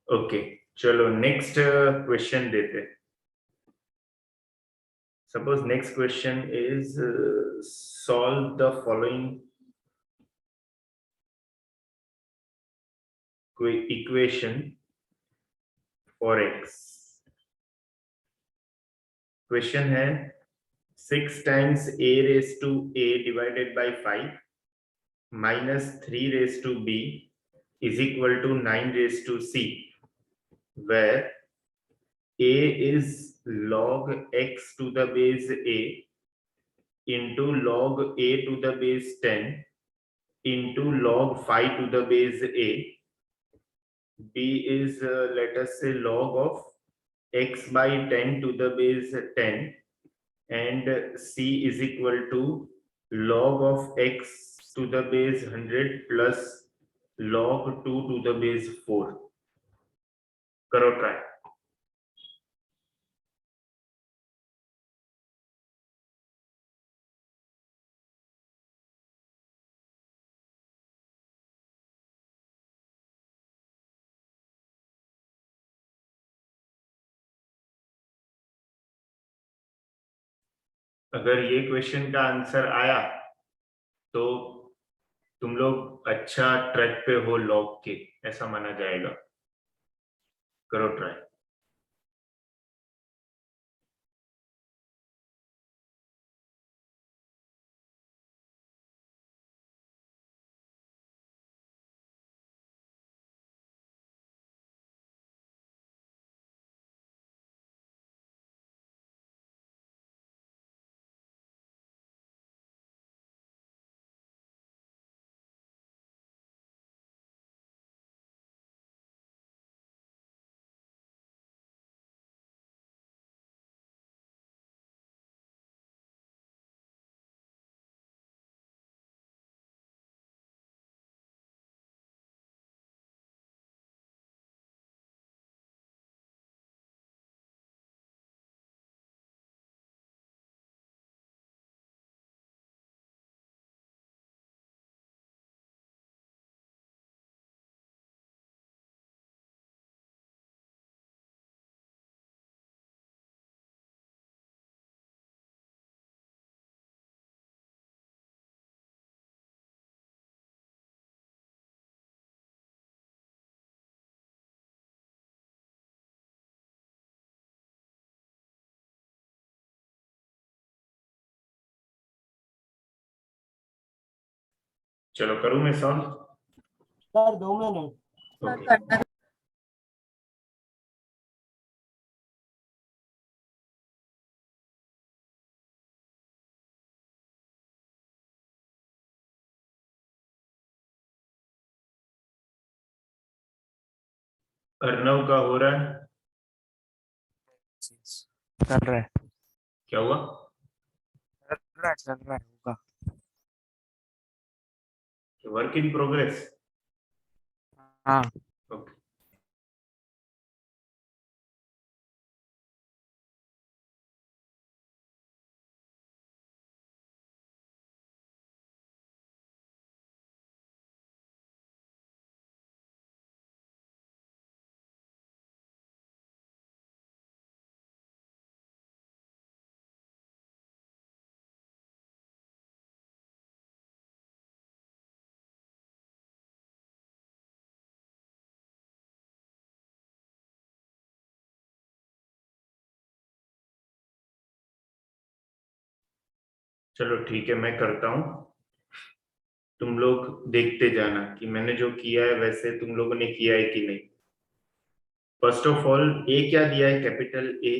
Okay, चलो next question देते हैं. Suppose next question is solve the following equation for x. Question है 6 times a raised to a divided by 5 minus 3 raised to b is equal to 9 raised to c, where a is log x to the base a into log a to the base 10 into log 5 to the base a. b is let us say log of x by 10 to the base 10, and c is equal to log of x to the base 100 plus log 2 to the base 4. करो try. अगर ये question का answer आया तो तुम लोग अच्छा track पे हो लॉग के, ऐसा माना जाएगा. करो ट्राई. चलो करूं मैं solve. Sir 2 minute. Okay. Arnav का हो रहा है. चल रहा है. क्या हुआ? चल रहा है होगा. Work in progress. हाँ. ओके. चलो ठीक है, मैं करता हूं. तुम लोग देखते जाना कि मैंने जो किया है वैसे तुम लोगों ने किया है कि नहीं. फर्स्ट ऑफ ऑल ए क्या दिया है? Capital A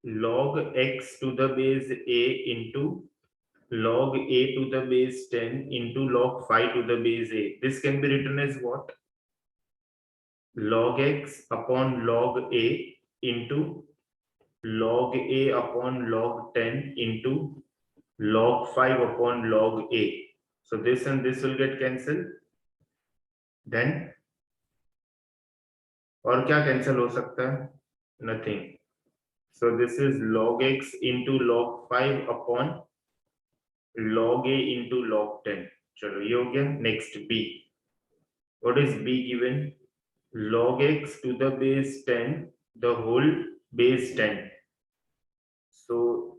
log x to the base a into log a to the base 10 into log 5 to the base a. This can be written as what? Log x upon log a into log a upon log 10 into log 5 upon log a. So this and this will get cancelled. Then और क्या cancel हो सकता है? Nothing. So this is log x into log 5 upon log a into log 10. चलो ये हो गया. Next b. What is b given? log x to the base 10 the whole base 10. So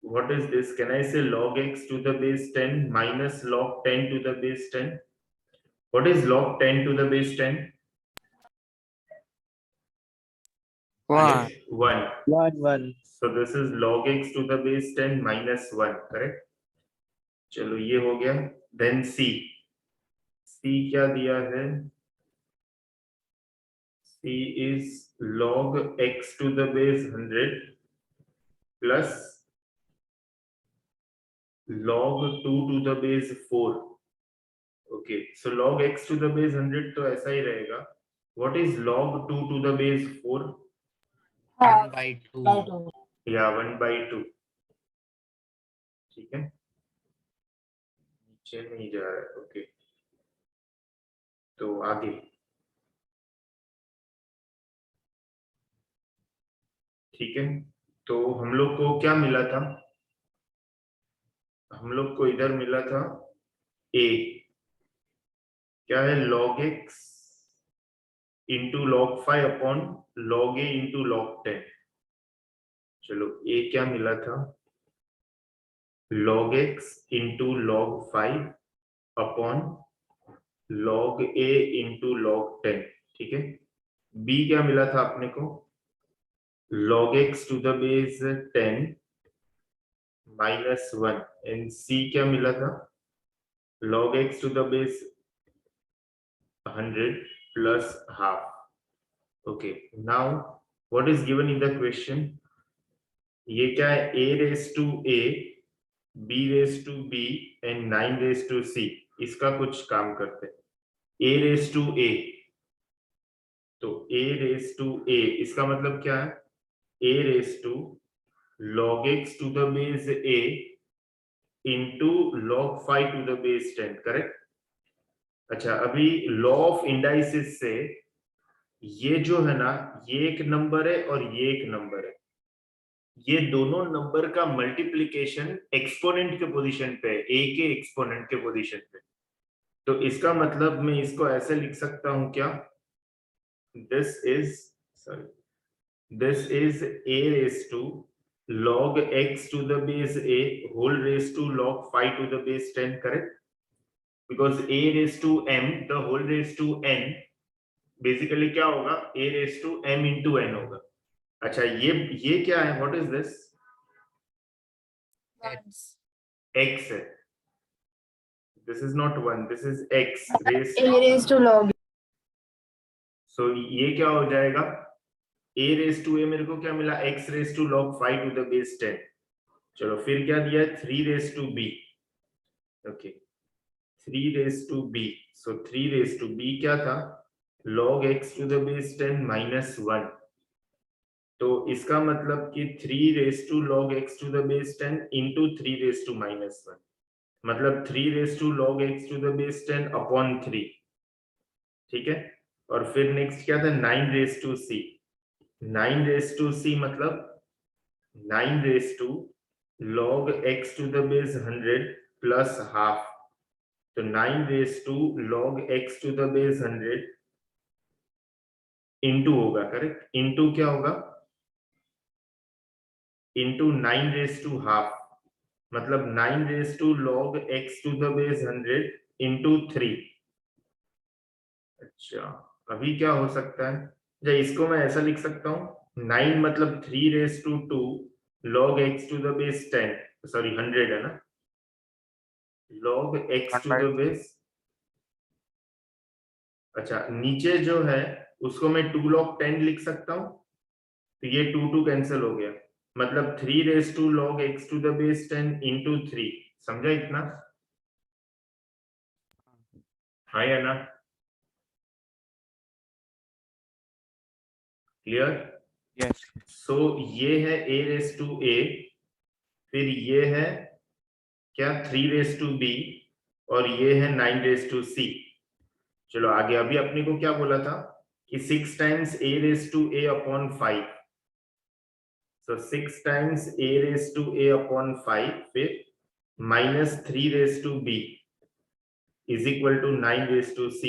what is this? Can I say log x to the base 10 minus log 10 to the base 10? What is log 10 to the base 10? 1. 1. 1. So this is log x to the base 10 minus 1, correct? चलो ये हो गया. Then c क्या दिया है? c is log x to the base 100 plus log 2 to the base 4. Okay, so log x to the base 100 तो ऐसा ही रहेगा. What is log 2 to the base 4? 1/2. या 1/2. ठीक है, नीचे नहीं जा रहा है. ओके, तो आगे ठीक है. तो हम लोग को क्या मिला था? हम लोग को इधर मिला था a. क्या है? log x into log 5 upon log a into log 10. चलो a क्या मिला था? log x into log 5 upon log a into log 10. ठीक है. b क्या मिला था अपने को? log x to the base 10 minus 1. and c क्या मिला था? log x to the base 100 plus half. Okay, now what is given in the question? ये क्या है? a raised to a, b raised to b and 9 raised to c. इसका कुछ काम करते हैं. a raised to a, तो a raised to a इसका मतलब क्या है? a raised to log x to the base a into log 5 to the base 10, correct? अच्छा, अभी लॉ ऑफ इंडाइसिस से ये जो है ना, ये एक नंबर है और ये एक नंबर है. ये दोनों नंबर का मल्टीप्लिकेशन एक्सपोनेंट के पोजीशन पे है, a के एक्सपोनेंट के पोजीशन पे. तो इसका मतलब मैं इसको ऐसे लिख सकता हूं क्या? This is a raised to log x to the base a whole raised to log 5 to the base 10, correct? Because a raised to m the whole raised to n basically क्या होगा? a raised to m into n होगा. अच्छा, ये क्या है? What is this? x है. This is not 1, this is x raised to log. so ये क्या हो जाएगा? a raised to a मेरे को क्या मिला? x raised to log 5 to the base 10. चलो फिर क्या दिया है? 3 raised to b. Okay, 3 raised to b. so 3 raised to b क्या था? log x to the base 10 minus 1. तो इसका मतलब कि 3 raised to log x to the base 10 into 3 raised to minus 1. मतलब 3 raised to log x to the base 10 upon 3. ठीक है. और फिर नेक्स्ट क्या था? 9 raised to c. 9 raised to c मतलब 9 raised to log x to the base 100 plus half. तो 9 raised to log x to the base 100 into होगा, correct? Into क्या होगा? Into 9 raised to half. मतलब 9 raised to log x to the base 100 into 3. अच्छा, अभी क्या हो सकता है? या इसको मैं ऐसा लिख सकता हूँ, 9 मतलब 3 raised to 2 log x to the base 10, sorry 100 है ना, log x to the base. अच्छा, नीचे जो है उसको मैं 2 log 10 लिख सकता हूँ. तो ये 2 कैंसिल हो गया. मतलब 3 raised to log x to the base 10 into 3. समझा इतना? हाँ या ना? क्लियर? Yes. सो ये है a raised to a, फिर ये है क्या? 3 raised to b, और ये है 9 raised to c. चलो आगे. अभी अपने को क्या बोला था कि 6 times a raised to a upon 5. so 6 times a raised to a upon 5 फिर minus 3 raised to b is equal to 9 raised to c.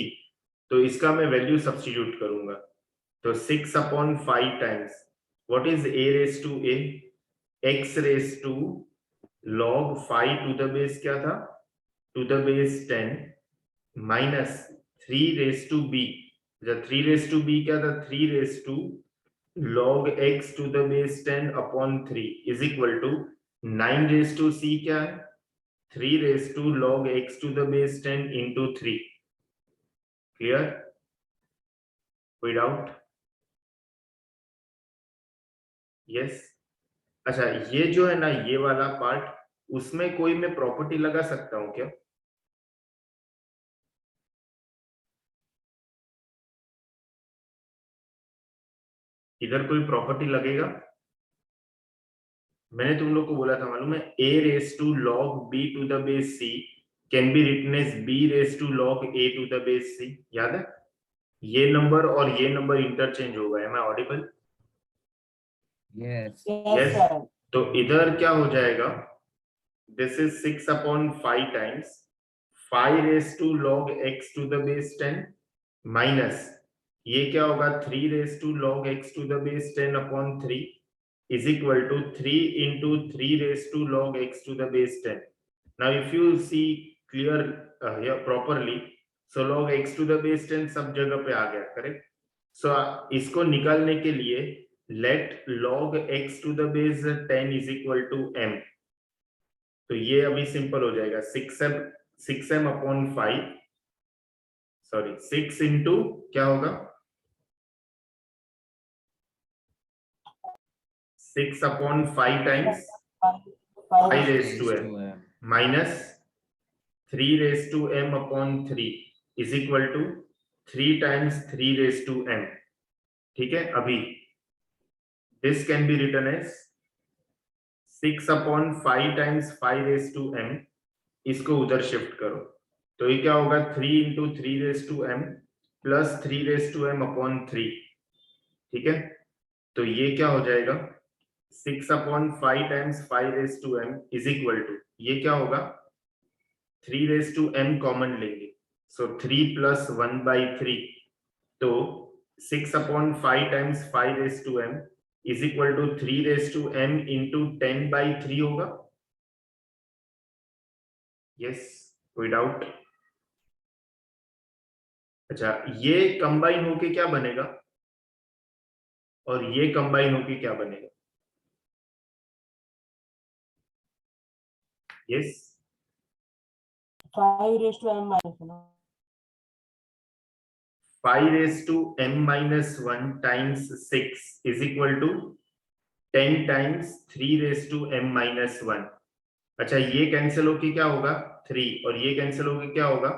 तो इसका मैं वैल्यू सब्स्टिट्यूट करूंगा। तो 6/5 times what is a raise to a, x raise to log 5 to the base क्या था, to the base 10 minus 3 raise to b, जब 3 raise to b क्या था, 3 raise to log x to the base 10 upon 3 is equal to 9 raise to c क्या है, 3 raise to log x to the base 10 into 3। Clear, कोई doubt? Yes. अच्छा, ये जो है ना, ये वाला पार्ट, उसमें कोई मैं प्रॉपर्टी लगा सकता हूं क्या? इधर कोई प्रॉपर्टी लगेगा? मैंने तुम लोग को बोला था, मालूम है, a raise to log b to the base c can be written as b raise to log a to the base c, याद है? ये नंबर और ये नंबर इंटरचेंज होगा, am I audible? Yes. Yes. तो इधर क्या हो जाएगा, this is 6/5 times 5 raise to log x to the base 10 minus ये क्या होगा, 3 raise to log x to the base 10 upon 3 is equal to 3 into 3 raised to log x to the base 10. Now if you see clear here properly, so log x to the base 10 सब जगह पे आ गया, correct? सो इसको निकालने के लिए let log x to the base 10 is equal to m, तो ये अभी सिंपल हो जाएगा, 6m अपॉन 5, सॉरी 6 इंटू क्या होगा, 6/5 times 5 raise to m minus 3 raise to m upon 3 is equal to 3 times 3 raise to m। ठीक है, अभी this can be written as 6/5 times 5 raise to m, इसको उधर शिफ्ट करो, तो ये क्या होगा, 3 into 3 raise to m plus 3 raise to m upon 3। ठीक है, तो ये क्या हो जाएगा, 6/5 times 5 raise to m is equal to, ये क्या होगा, 3 रेस टू m कॉमन लेंगे, सो 3 प्लस 1/3, तो 6/5 times 5 raise to m is equal to 3 raise to m into 10/3 होगा। यस, कोई डाउट? अच्छा, ये कंबाइन होके क्या बनेगा और ये कंबाइन होके क्या बनेगा? Yes, 5 raised to m minus 1. 5 raise to m minus 1 times 6 is equal to 10 times 3 raise to m minus 1। अच्छा, ये कैंसिल होके क्या होगा, 3, और ये कैंसिल होके क्या होगा,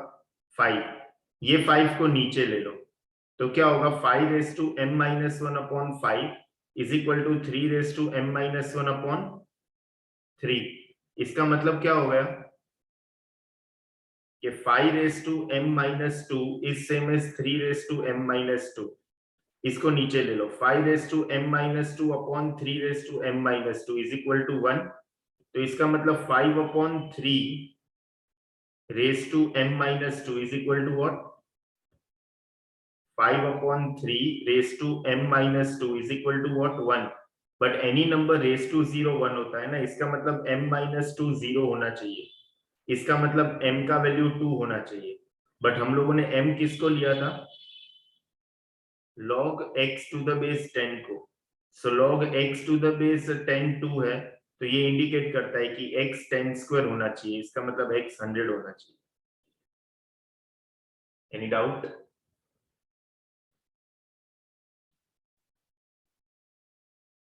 5। ये 5 को नीचे ले लो, तो क्या होगा, 5 raise to m minus 1 upon 5 is equal to 3 raise to m minus 1 upon 3। इसका मतलब क्या हो गया कि 5 raise to m minus 2 is same as 3 raise to m minus 2। इसको नीचे ले लो, 5 raise to m minus 2 upon 3 raise to m minus 2 is equal to 1। तो इसका मतलब 5/3 raise to m minus 2 is equal to what, 5/3 raise to m minus 2 is equal to what, 1। But any number raise to 0 1 होता है ना, इसका मतलब m minus 2 0 होना चाहिए, इसका मतलब m का वैल्यू 2 होना चाहिए। बट हम लोगों ने m किसको लिया था, log x to the base 10 को, so log x to the base 10 2 है, तो ये इंडिकेट करता है कि x 10 स्क्वायर होना चाहिए, इसका मतलब x 100 होना चाहिए। Any doubt?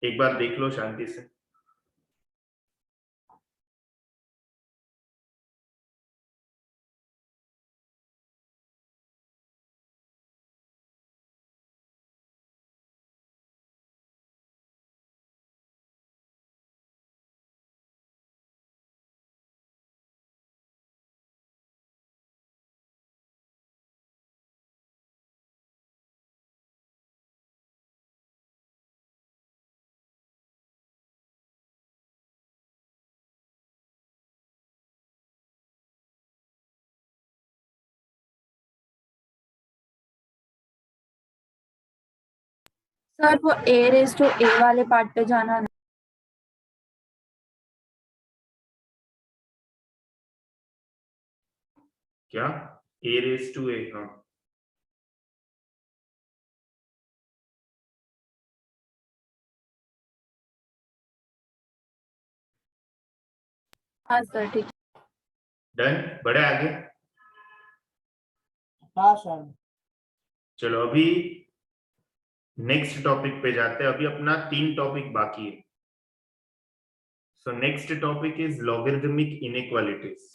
एक बार देख लो शांति से। सर वो a रेज टू a वाले पार्ट पे जाना है। क्या a रेज टू a? हाँ हाँ सर ठीक है। डन, बढ़े आगे। हाँ सर। चलो अभी नेक्स्ट टॉपिक पे जाते हैं। अभी अपना 3 टॉपिक बाकी है। So next topic is logarithmic inequalities.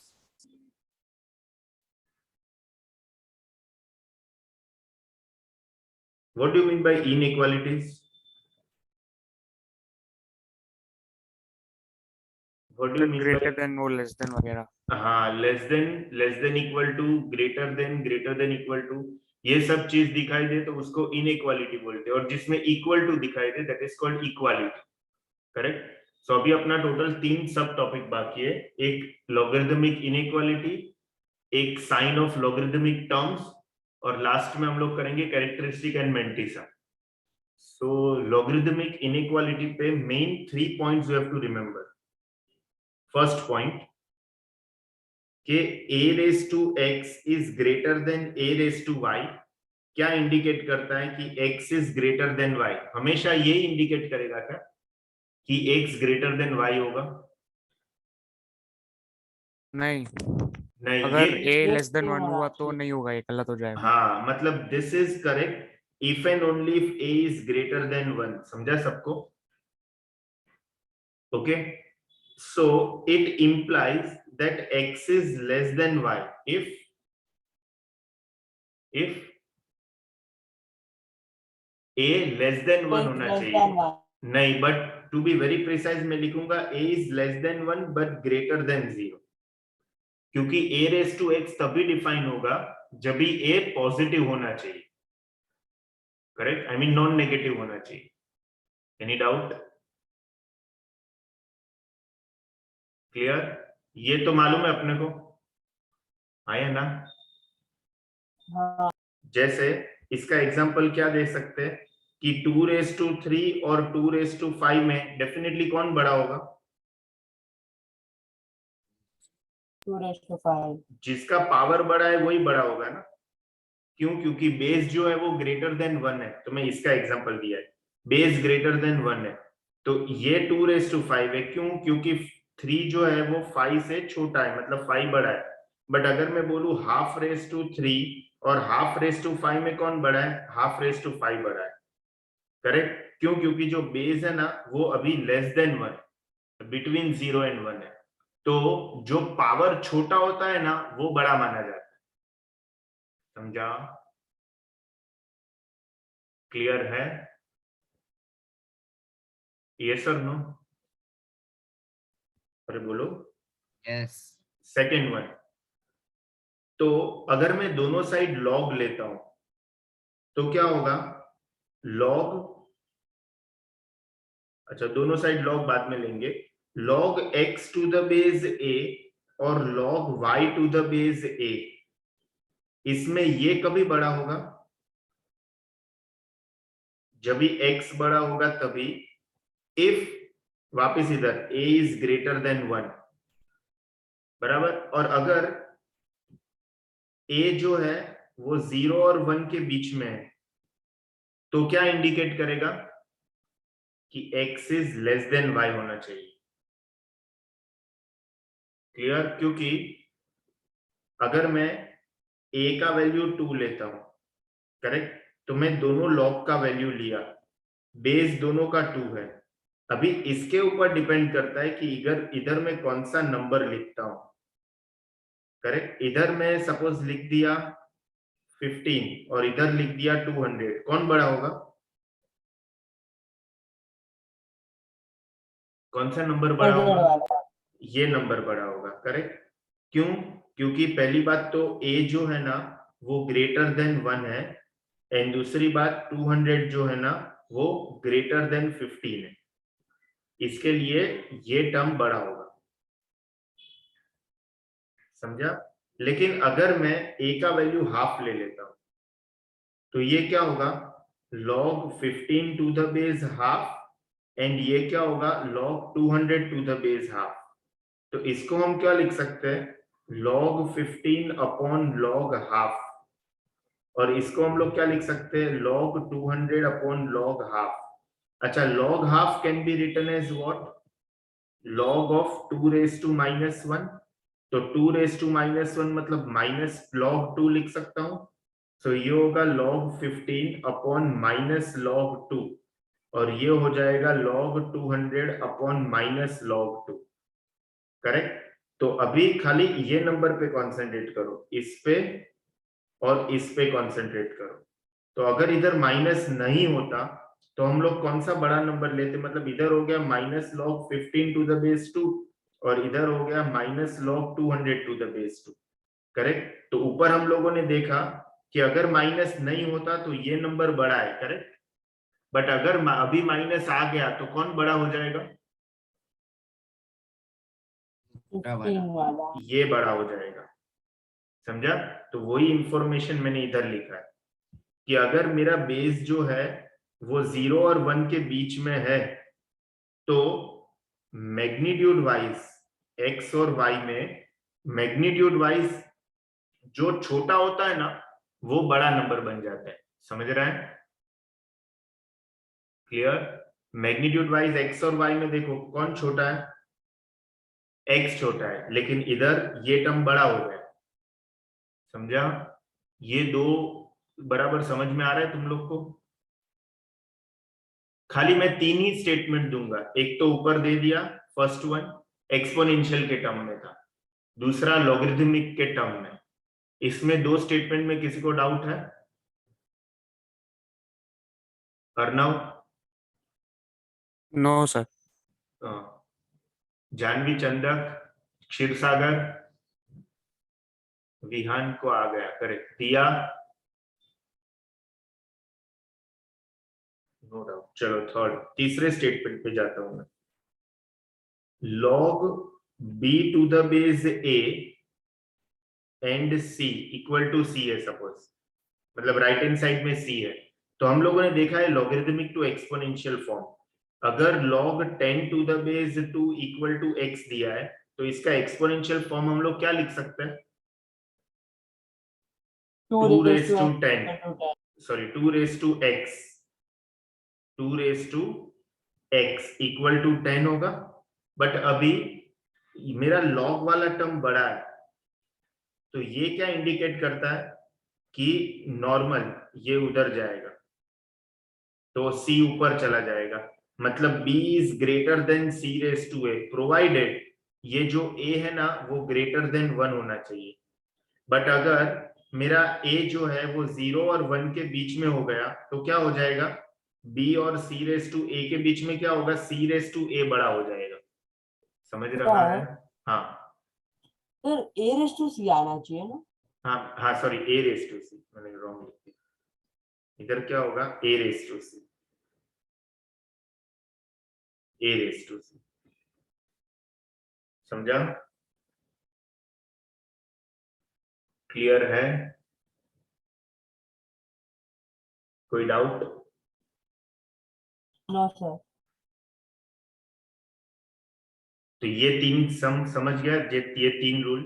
What do you mean by inequalities? What do you mean greater by? Then वो लेस देन वगैरह। हाँ, less than equal to, greater than equal to, ये सब चीज दिखाई दे तो उसको इनइक्वालिटी बोलते हैं। और जिसमें इक्वल टू दिखाई दे that is called equality. Correct. So अभी अपना टोटल 3 सब टॉपिक बाकी है। एक लॉगरिदमिक इनइक्वालिटी, एक साइन ऑफ लॉगरिदमिक टर्म्स, और लास्ट में हम लोग करेंगे characteristic and mantissa. So logarithmic inequality पे main 3 points you have to remember. First point कि a raise to x is greater than a raise to y क्या indicate करता है कि x is greater then y? हमेशा ये indicate करेगा क्या कि x ग्रेटर देन y होगा? नहीं, नहीं, अगर ये a लेस देन 1 हुआ तो नहीं होगा, ये गलत हो जाएगा। हाँ, मतलब this is correct if and only if a is greater than 1। समझा सबको? Okay, so it implies that x is less than y if a less than 1 होना चाहिए। नहीं, but to be very precise मैं लिखूंगा a is less than 1 but greater than 0, क्योंकि a raise to x तभी define होगा जब भी a पॉजिटिव होना चाहिए। Correct, I mean non negative होना चाहिए। Any doubt? क्लियर? ये तो मालूम है अपने को, आया ना? हाँ। जैसे इसका एग्जांपल क्या दे सकते हैं कि 2 रेज टू 3 और 2 रेज टू 5 में डेफिनेटली कौन बड़ा होगा? 2 raised to 5। जिसका पावर बड़ा है वही बड़ा होगा ना। क्यों? क्योंकि बेस जो है वो ग्रेटर देन 1 है। तो मैं इसका एग्जांपल दिया है, बेस ग्रेटर देन 1 है तो ये 2 रेज टू 5 है। क्यों? क्योंकि 3 जो है वो 5 से छोटा है, मतलब 5 बड़ा है। बट अगर मैं बोलूं हाफ रेज टू 3 और हाफ रेज टू 5 में कौन बड़ा है? हाफ रेज टू 5 बड़ा है। करेक्ट। क्यों? क्योंकि जो बेस है ना वो अभी लेस देन 1, बिटवीन 0 एंड 1 है। तो जो पावर छोटा होता है ना वो बड़ा माना जाता है। समझा? क्लियर है? यस और नो? अरे बोलो। यस। सेकेंड वन, तो अगर मैं दोनों साइड लॉग लेता हूं तो क्या होगा? लॉग, अच्छा दोनों साइड लॉग बाद में लेंगे। Log x to the base a और log y to the base a, इसमें ये कभी बड़ा होगा जब भी x बड़ा होगा तभी, इफ, वापस इधर a इज ग्रेटर देन 1, बराबर। और अगर a जो है वो 0 और 1 के बीच में है तो क्या इंडिकेट करेगा कि x is less then y होना चाहिए। क्लियर? क्योंकि अगर मैं a का वैल्यू 2 लेता हूं, करेक्ट, तो मैं दोनों लॉग का वैल्यू लिया, बेस दोनों का 2 है। अभी इसके ऊपर डिपेंड करता है कि इधर मैं कौन सा नंबर लिखता हूं। करेक्ट, इधर मैं सपोज लिख दिया 15 और इधर लिख दिया 200, कौन बड़ा होगा? कौन सा नंबर बड़ा होगा? ये नंबर बड़ा होगा। करेक्ट। क्यों? क्योंकि पहली बात तो a जो है ना वो ग्रेटर देन 1 है, एंड दूसरी बात 200 जो है ना वो ग्रेटर देन 15 है। इसके लिए ये टर्म बड़ा होगा। समझा? लेकिन अगर मैं a का वैल्यू हाफ ले लेता हूं तो ये क्या होगा? log 15 to the base half and ये क्या होगा log 200 to the base half। तो इसको हम क्या लिख सकते हैं log 15 अपॉन log half, और इसको हम लोग क्या लिख सकते हैं log 200 अपॉन log half। अच्छा, log half can be written as what log of 2 raised to minus 1। तो 2 raised to minus 1 मतलब माइनस log 2 लिख सकता हूं। सो ये होगा log 15 अपॉन माइनस log 2, और ये हो जाएगा log 200 upon minus log 2। Correct. तो अभी खाली ये नंबर पे कंसंट्रेट करो, इस पे और इस पे कंसंट्रेट करो। तो अगर इधर माइनस नहीं होता तो हम लोग कौन सा बड़ा नंबर लेते, मतलब इधर हो गया minus log 15 to the base 2 और इधर हो गया minus log 200 to the base 2। Correct. तो ऊपर हम लोगों ने देखा कि अगर माइनस नहीं होता तो ये नंबर बड़ा है, करेक्ट। बट अगर अभी माइनस आ गया तो कौन बड़ा हो जाएगा, 15 वाला। ये बड़ा हो जाएगा। समझा। तो वही इंफॉर्मेशन मैंने इधर लिखा है कि अगर मेरा बेस जो है वो 0 और 1 के बीच में है तो मैग्नीट्यूड वाइज x और y में मैग्नीट्यूड वाइज जो छोटा होता है ना वो बड़ा नंबर बन जाता है। समझ रहे हैं? क्लियर। मैग्नीट्यूड वाइज x और y में देखो कौन छोटा है, x छोटा है, लेकिन इधर ये टर्म बड़ा हो गया। समझा। ये दो बराबर समझ में आ रहा है तुम लोग को? खाली मैं तीन ही स्टेटमेंट दूंगा, एक तो ऊपर दे दिया, फर्स्ट वन एक्सपोनेंशियल के टर्म में था, दूसरा लॉगरिथमिक के टर्म में। इसमें दो स्टेटमेंट में किसी को डाउट है? Arnav, no sir. जानवी, चंदक, क्षीरसागर, विहान को आ गया करेक्ट, दिया, नो डाउट। चलो थर्ड, तीसरे स्टेटमेंट पे जाता हूं मैं। log b to the base a and c equal to c है सपोज, मतलब राइट हैंड साइड में c है। तो हम लोगों ने देखा है लॉगरिथमिक टू एक्सपोनेंशियल फॉर्म। अगर log 10 to the base 2 equal to x दिया है तो इसका एक्सपोनेंशियल फॉर्म हम लोग क्या लिख सकते हैं 2 raised to 10, sorry 2 raised to x, 2 raised to x equal to 10 होगा। बट अभी मेरा log वाला टर्म बड़ा है तो ये क्या इंडिकेट करता है कि नॉर्मल ये उधर जाएगा तो c ऊपर चला जाएगा, मतलब b is greater than c raise to a, provided ये जो a है ना वो ग्रेटर देन 1 होना चाहिए। बट अगर मेरा a जो है वो 0 और 1 के बीच में हो गया तो क्या हो जाएगा, b और c रेज टू a के बीच में क्या होगा, c रेज टू a बड़ा हो जाएगा। समझ रहा है? हाँ sir a raise to c आना चाहिए ना। हाँ हाँ, sorry a raise to c, मैंने रॉन्ग लिख दिया। इधर क्या होगा a raise to c, a raise to c। समझा? क्लियर है? कोई डाउट? No sir. तो ये तीन समझ गया, ये तीन रूल,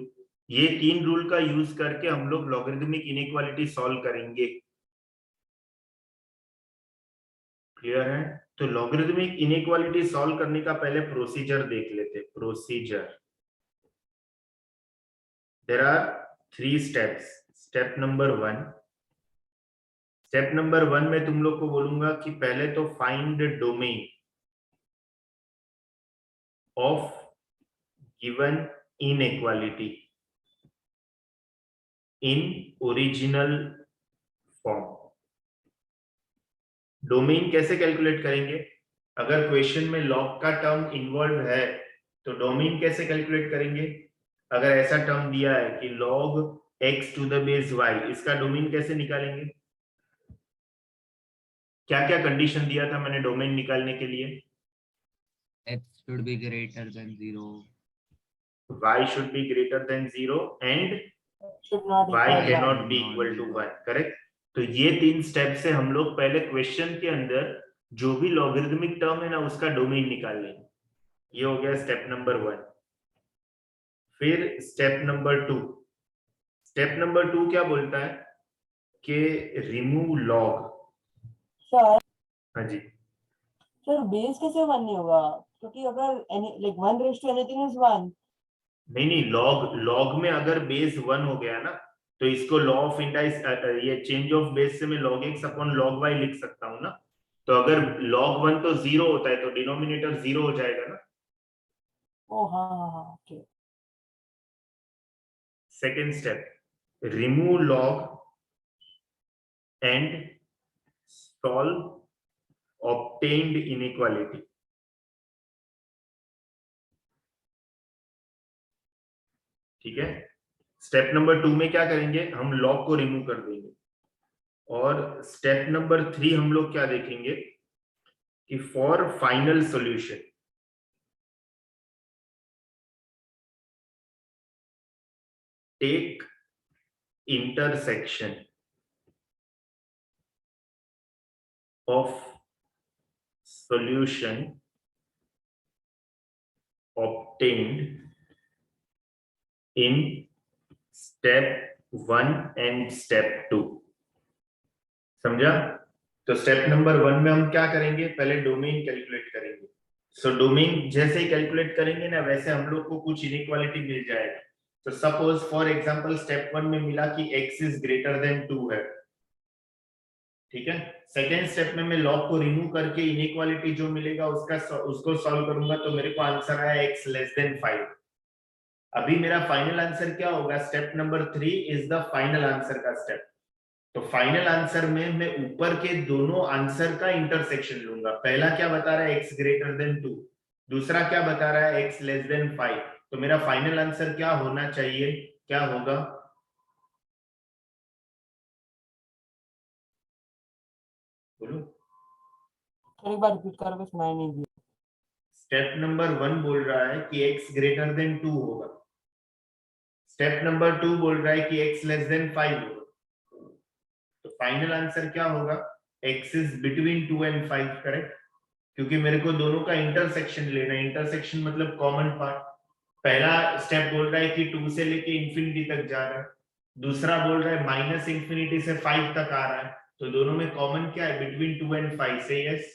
ये तीन रूल का यूज करके हम लोग लॉगरिथमिक इनइक्वालिटी सॉल्व करेंगे। क्लियर है? तो लॉगरिथमिक इनइक्वालिटी सॉल्व करने का पहले प्रोसीजर देख लेते। Procedure, there are 3 steps. Step number 1, step number 1 में तुम लोग को बोलूंगा कि पहले तो find domain of given inequality in original form. Domain कैसे कैलकुलेट करेंगे, अगर क्वेश्चन में लॉग का टर्म इन्वॉल्व है तो डोमेन कैसे कैलकुलेट करेंगे। अगर ऐसा टर्म दिया है कि log x to the base y, इसका डोमेन कैसे निकालेंगे? क्या क्या कंडीशन दिया था मैंने डोमेन निकालने के लिए? x should be greater than 0, y should be greater than 0 and Should not y equal cannot one. be equal to 1, correct. तो ये 3 स्टेप से हम लोग पहले क्वेश्चन के अंदर जो भी लॉगरिदमिक टर्म है ना उसका डोमेन निकाल लेंगे। ये हो गया स्टेप नंबर 1। फिर स्टेप नंबर 2, स्टेप नंबर 2 क्या बोलता है कि रिमूव लॉग। सर हाँ जी, सर बेस कैसे 1 नहीं होगा, क्योंकि अगर like 1 raise to anything is 1। नहीं लॉग में अगर बेस 1 हो गया ना तो इसको लॉ ऑफ इंडाइस ये चेंज ऑफ बेस से मैं log x upon log y लिख सकता हूँ ना। तो अगर log 1 तो 0 होता है तो डिनोमिनेटर 0 हो जाएगा ना। ओ हाँ हाँ हाँ, okay. Second step, remove log and solve obtained inequality. ठीक है, स्टेप नंबर 2 में क्या करेंगे, हम लॉग को रिमूव कर देंगे। और स्टेप नंबर 3 हम लोग क्या देखेंगे कि for final solution take intersection of solution obtained in step 1 and step 2। समझा? तो स्टेप नंबर 1 में हम क्या करेंगे, पहले डोमेन कैलकुलेट करेंगे। सो डोमेन जैसे ही कैलकुलेट करेंगे ना वैसे हम लोग को कुछ इनइक्वालिटी मिल जाएगा। तो सपोज फॉर एग्जांपल स्टेप 1 में मिला कि x इज ग्रेटर देन 2 है। ठीक है, सेकेंड स्टेप में मैं लॉग को रिमूव करके इनइक्वालिटी जो मिलेगा उसको सॉल्व करूंगा तो मेरे को आंसर आया x लेस देन 5। अभी मेरा फाइनल आंसर क्या होगा, step number 3 is the final answer का स्टेप। तो फाइनल आंसर में मैं ऊपर के दोनों आंसर का इंटरसेक्शन लूंगा। पहला क्या बता रहा है x ग्रेटर देन 2, दूसरा क्या बता रहा है x लेस देन 5। तो मेरा फाइनल आंसर क्या होना चाहिए, क्या होगा, बोलो। एक बार रिपीट करोगे, सुनाई नहीं दिया। स्टेप नंबर 1 बोल रहा है कि x ग्रेटर देन 2 होगा, स्टेप नंबर 2 बोल रहा है कि x लेस देन 5 होगा। तो फाइनल आंसर क्या होगा, x is between 2 and 5, correct. क्योंकि मेरे को दोनों का इंटरसेक्शन लेना है, इंटरसेक्शन मतलब कॉमन पार्ट। पहला स्टेप बोल रहा है कि 2 से लेके इंफिनिटी तक जा रहा है, दूसरा बोल रहा है माइनस इंफिनिटी से 5 तक आ रहा है। तो दोनों में कॉमन क्या है, बिटवीन 2 एंड 5 से यस।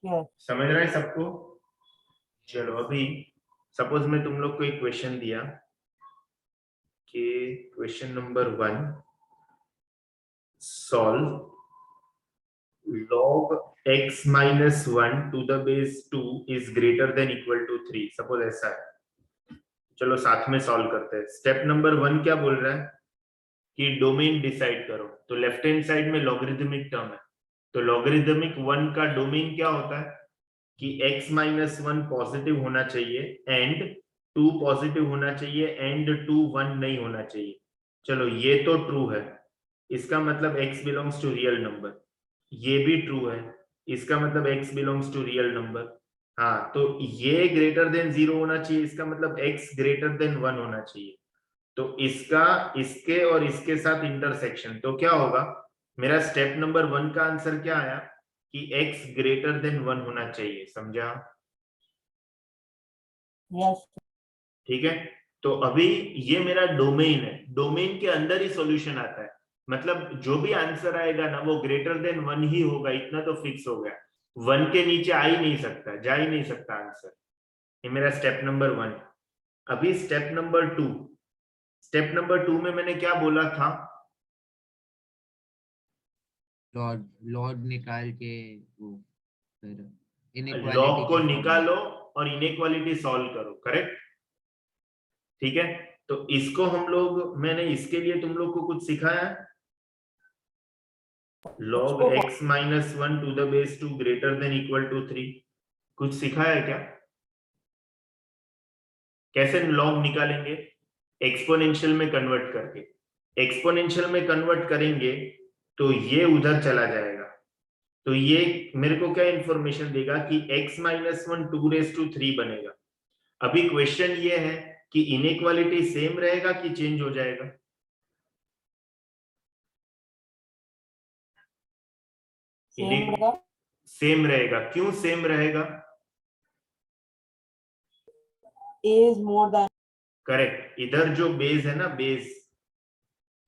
यस समझ रहा है सबको? चलो अभी सपोज मैं तुम लोग को एक क्वेश्चन दिया कि question number 1, solve log x minus 1 to the base 2 is greater than equal to 3। Suppose ऐसा है, चलो साथ में सॉल्व करते हैं। स्टेप नंबर 1 क्या बोल रहा है कि डोमेन डिसाइड करो। तो लेफ्ट हैंड साइड में लॉगरिदमिक टर्म है, तो लॉगरिदमिक 1 का डोमेन क्या होता है कि x माइनस 1 पॉजिटिव होना चाहिए एंड 2 पॉजिटिव होना चाहिए एंड 2 1 नहीं होना चाहिए। चलो ये तो ट्रू है, इसका मतलब x belongs to real number. ये भी ट्रू है, इसका मतलब x belongs to real number. हाँ, तो ये ग्रेटर देन 0 होना चाहिए, इसका मतलब x ग्रेटर देन 1 होना चाहिए। तो इसका इसके और इसके साथ इंटरसेक्शन, तो क्या होगा, मेरा स्टेप नंबर 1 का आंसर क्या आया कि x ग्रेटर देन 1 होना चाहिए। समझा? यस ठीक है, तो अभी ये मेरा डोमेन है, डोमेन के अंदर ही सॉल्यूशन आता है। मतलब जो भी आंसर आएगा ना वो ग्रेटर देन 1 ही होगा, इतना तो फिक्स हो गया। 1 के नीचे आ ही नहीं सकता, जा ही नहीं सकता आंसर। ये मेरा स्टेप नंबर 1। अभी स्टेप नंबर 2, स्टेप नंबर 2 में मैंने क्या बोला था, लॉग निकाल के वो फिर लॉग इनइक्वालिटी को के फॉर्म में। निकालो और इनइक्वालिटी सॉल्व करो, करेक्ट। ठीक है, तो इसको हम लोग, मैंने इसके लिए तुम लोग को कुछ सिखाया है, log उसको x minus 1 to the base 2 greater than equal to 3, कुछ सिखाया है क्या? कैसे log निकालेंगे, एक्सपोनेंशियल में कन्वर्ट करके। एक्सपोनेंशियल में कन्वर्ट करेंगे तो ये उधर चला जाएगा, तो ये मेरे को क्या इंफॉर्मेशन देगा कि x minus 1 2⁻³ बनेगा। अभी क्वेश्चन ये है कि इनइक्वालिटी सेम रहेगा कि चेंज हो जाएगा। सेम रहेगा, सेम रहेगा, क्यों सेम रहेगा? a is more than, correct, इधर जो बेस है ना, बेस,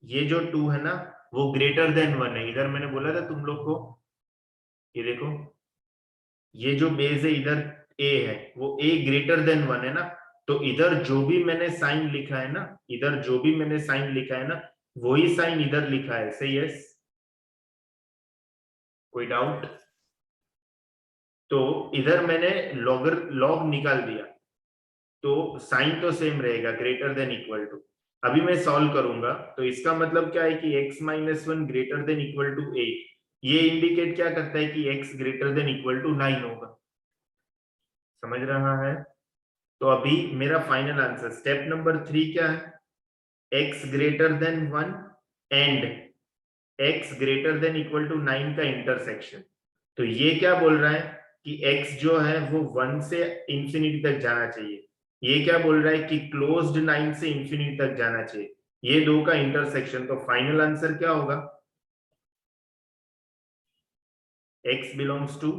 ये जो 2 है ना वो ग्रेटर देन 1 है। इधर मैंने बोला था तुम लोग को, ये देखो, ये जो बेस है इधर a है, वो a ग्रेटर देन 1 है ना, तो इधर जो भी मैंने साइन लिखा है ना, इधर जो भी मैंने साइन लिखा है ना, वही साइन इधर लिखा है। सही है? कोई डाउट? तो इधर मैंने लॉग निकाल दिया, तो साइन तो सेम रहेगा, ग्रेटर देन इक्वल टू। अभी मैं सॉल्व करूंगा, तो इसका मतलब क्या है कि x minus 1 greater than equal to 8, ये इंडिकेट क्या करता है कि x greater than equal to 9 होगा। समझ रहा है? तो अभी मेरा फाइनल आंसर स्टेप नंबर 3 क्या है? x greater than 1 and x greater than equal to 9 का इंटरसेक्शन। तो ये क्या बोल रहा है कि x जो है वो 1 से इंफिनिटी तक जाना चाहिए, ये क्या बोल रहा है कि क्लोज्ड 9 से इंफिनिटी तक जाना चाहिए, ये दो का इंटरसेक्शन। तो फाइनल आंसर क्या होगा? x belongs to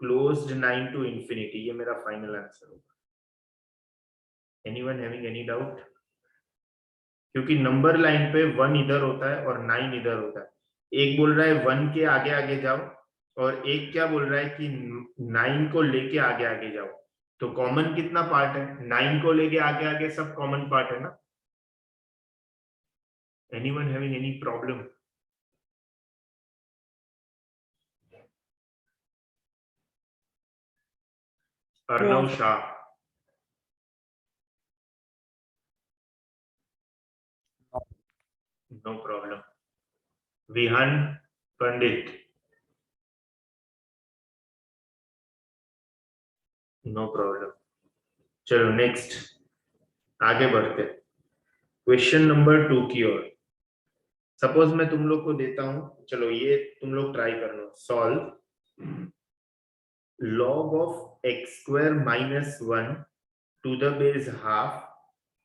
closed 9 to infinity, ये मेरा फाइनल आंसर होगा। Anyone having any doubt? क्योंकि नंबर लाइन पे 1 इधर होता है और 9 इधर होता है। एक बोल रहा है 1 के आगे आगे जाओ, और एक क्या बोल रहा है कि 9 को लेके आगे आगे जाओ। तो कॉमन कितना पार्ट है? 9 को लेके आगे आगे सब कॉमन पार्ट है ना। Anyone having any problem? Arnav Shah, no problem. Vihaan Pandit, no problem. चलो नेक्स्ट, आगे बढ़ते क्वेश्चन नंबर 2 की ओर। सपोज मैं तुम लोग को देता हूं, चलो ये तुम लोग ट्राई करना। Solve log of x square minus 1 to the base half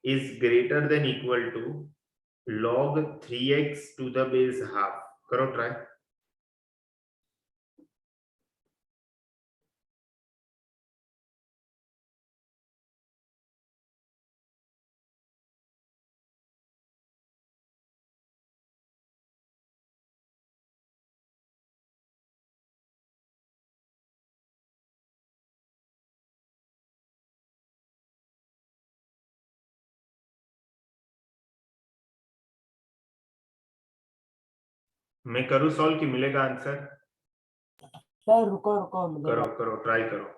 is greater than equal to log 3x to the base half। करो ट्राई। मैं करूं सॉल्व कि मिलेगा आंसर? सर रुको रुको मिलेगा। करो करो ट्राई करो।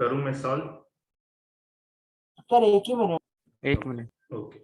करूं मैं सॉल्व? सर एक ही मिनट, एक मिनट। ओके,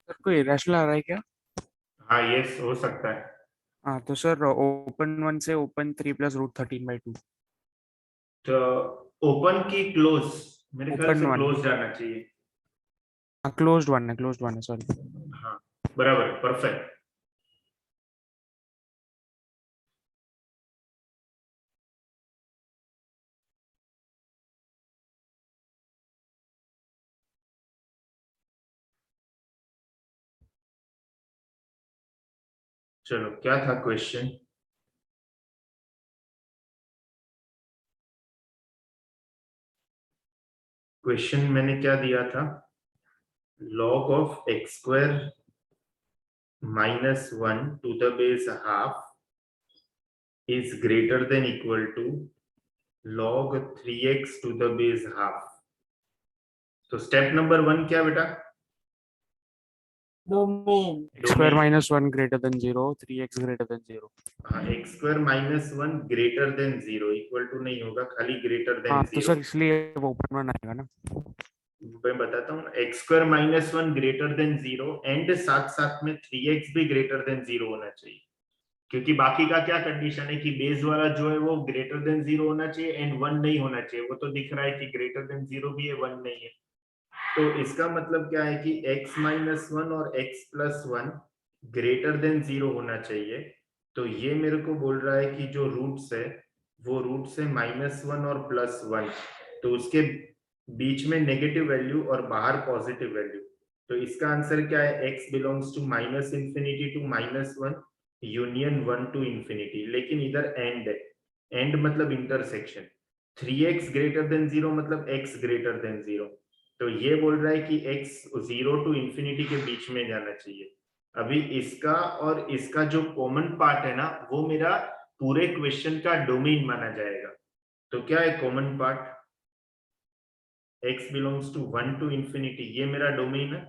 सर कोई इरेशनल आ रहा है क्या? हाँ यस हो सकता है। हाँ तो सर ओपन 1 से ओपन 3 प्लस रूट 13/2। तो ओपन की क्लोज, मेरे ख्याल Open से one. क्लोज जाना चाहिए। हाँ क्लोज्ड वन है सॉरी। हाँ बराबर, परफेक्ट। चलो क्या था क्वेश्चन? क्वेश्चन मैंने क्या दिया था? log of x square minus 1 to the base half is greater than equal to log 3x to the base half। तो स्टेप नंबर 1 क्या बेटा? Domain. x² - 1 greater than 0, 3x greater than 0। हाँ, x square minus 1 greater than 0 equal to नहीं होगा, खाली greater than हाँ तो 0। Sir इसलिए वो ओपन 1 आएगा ना। मैं बताता हूँ, x square minus 1 greater than 0 and साथ साथ में 3x भी greater than 0 होना चाहिए, क्योंकि बाकी का क्या कंडीशन है कि बेस वाला जो है वो ग्रेटर देन 0 होना चाहिए एंड 1 नहीं होना चाहिए। वो तो दिख रहा है कि ग्रेटर देन 0 भी है, 1 नहीं है। तो इसका मतलब क्या है कि x माइनस 1 और x प्लस 1 ग्रेटर देन 0 होना चाहिए। तो ये मेरे को बोल रहा है कि जो रूट्स है वो रूट्स है -1 और +1, तो उसके बीच में नेगेटिव वैल्यू और बाहर पॉजिटिव वैल्यू। तो इसका आंसर क्या है? x belongs to -infinity to -1 union 1 to infinity. लेकिन इधर एंड है, एंड मतलब इंटरसेक्शन। 3x ग्रेटर देन 0 मतलब x ग्रेटर देन 0। तो ये बोल रहा है कि x 0 टू इंफिनिटी के बीच में जाना चाहिए। अभी इसका और इसका जो कॉमन पार्ट है ना, वो मेरा पूरे क्वेश्चन का डोमेन माना जाएगा। तो क्या है common part? x belongs to 1 to infinity, ये मेरा डोमेन है।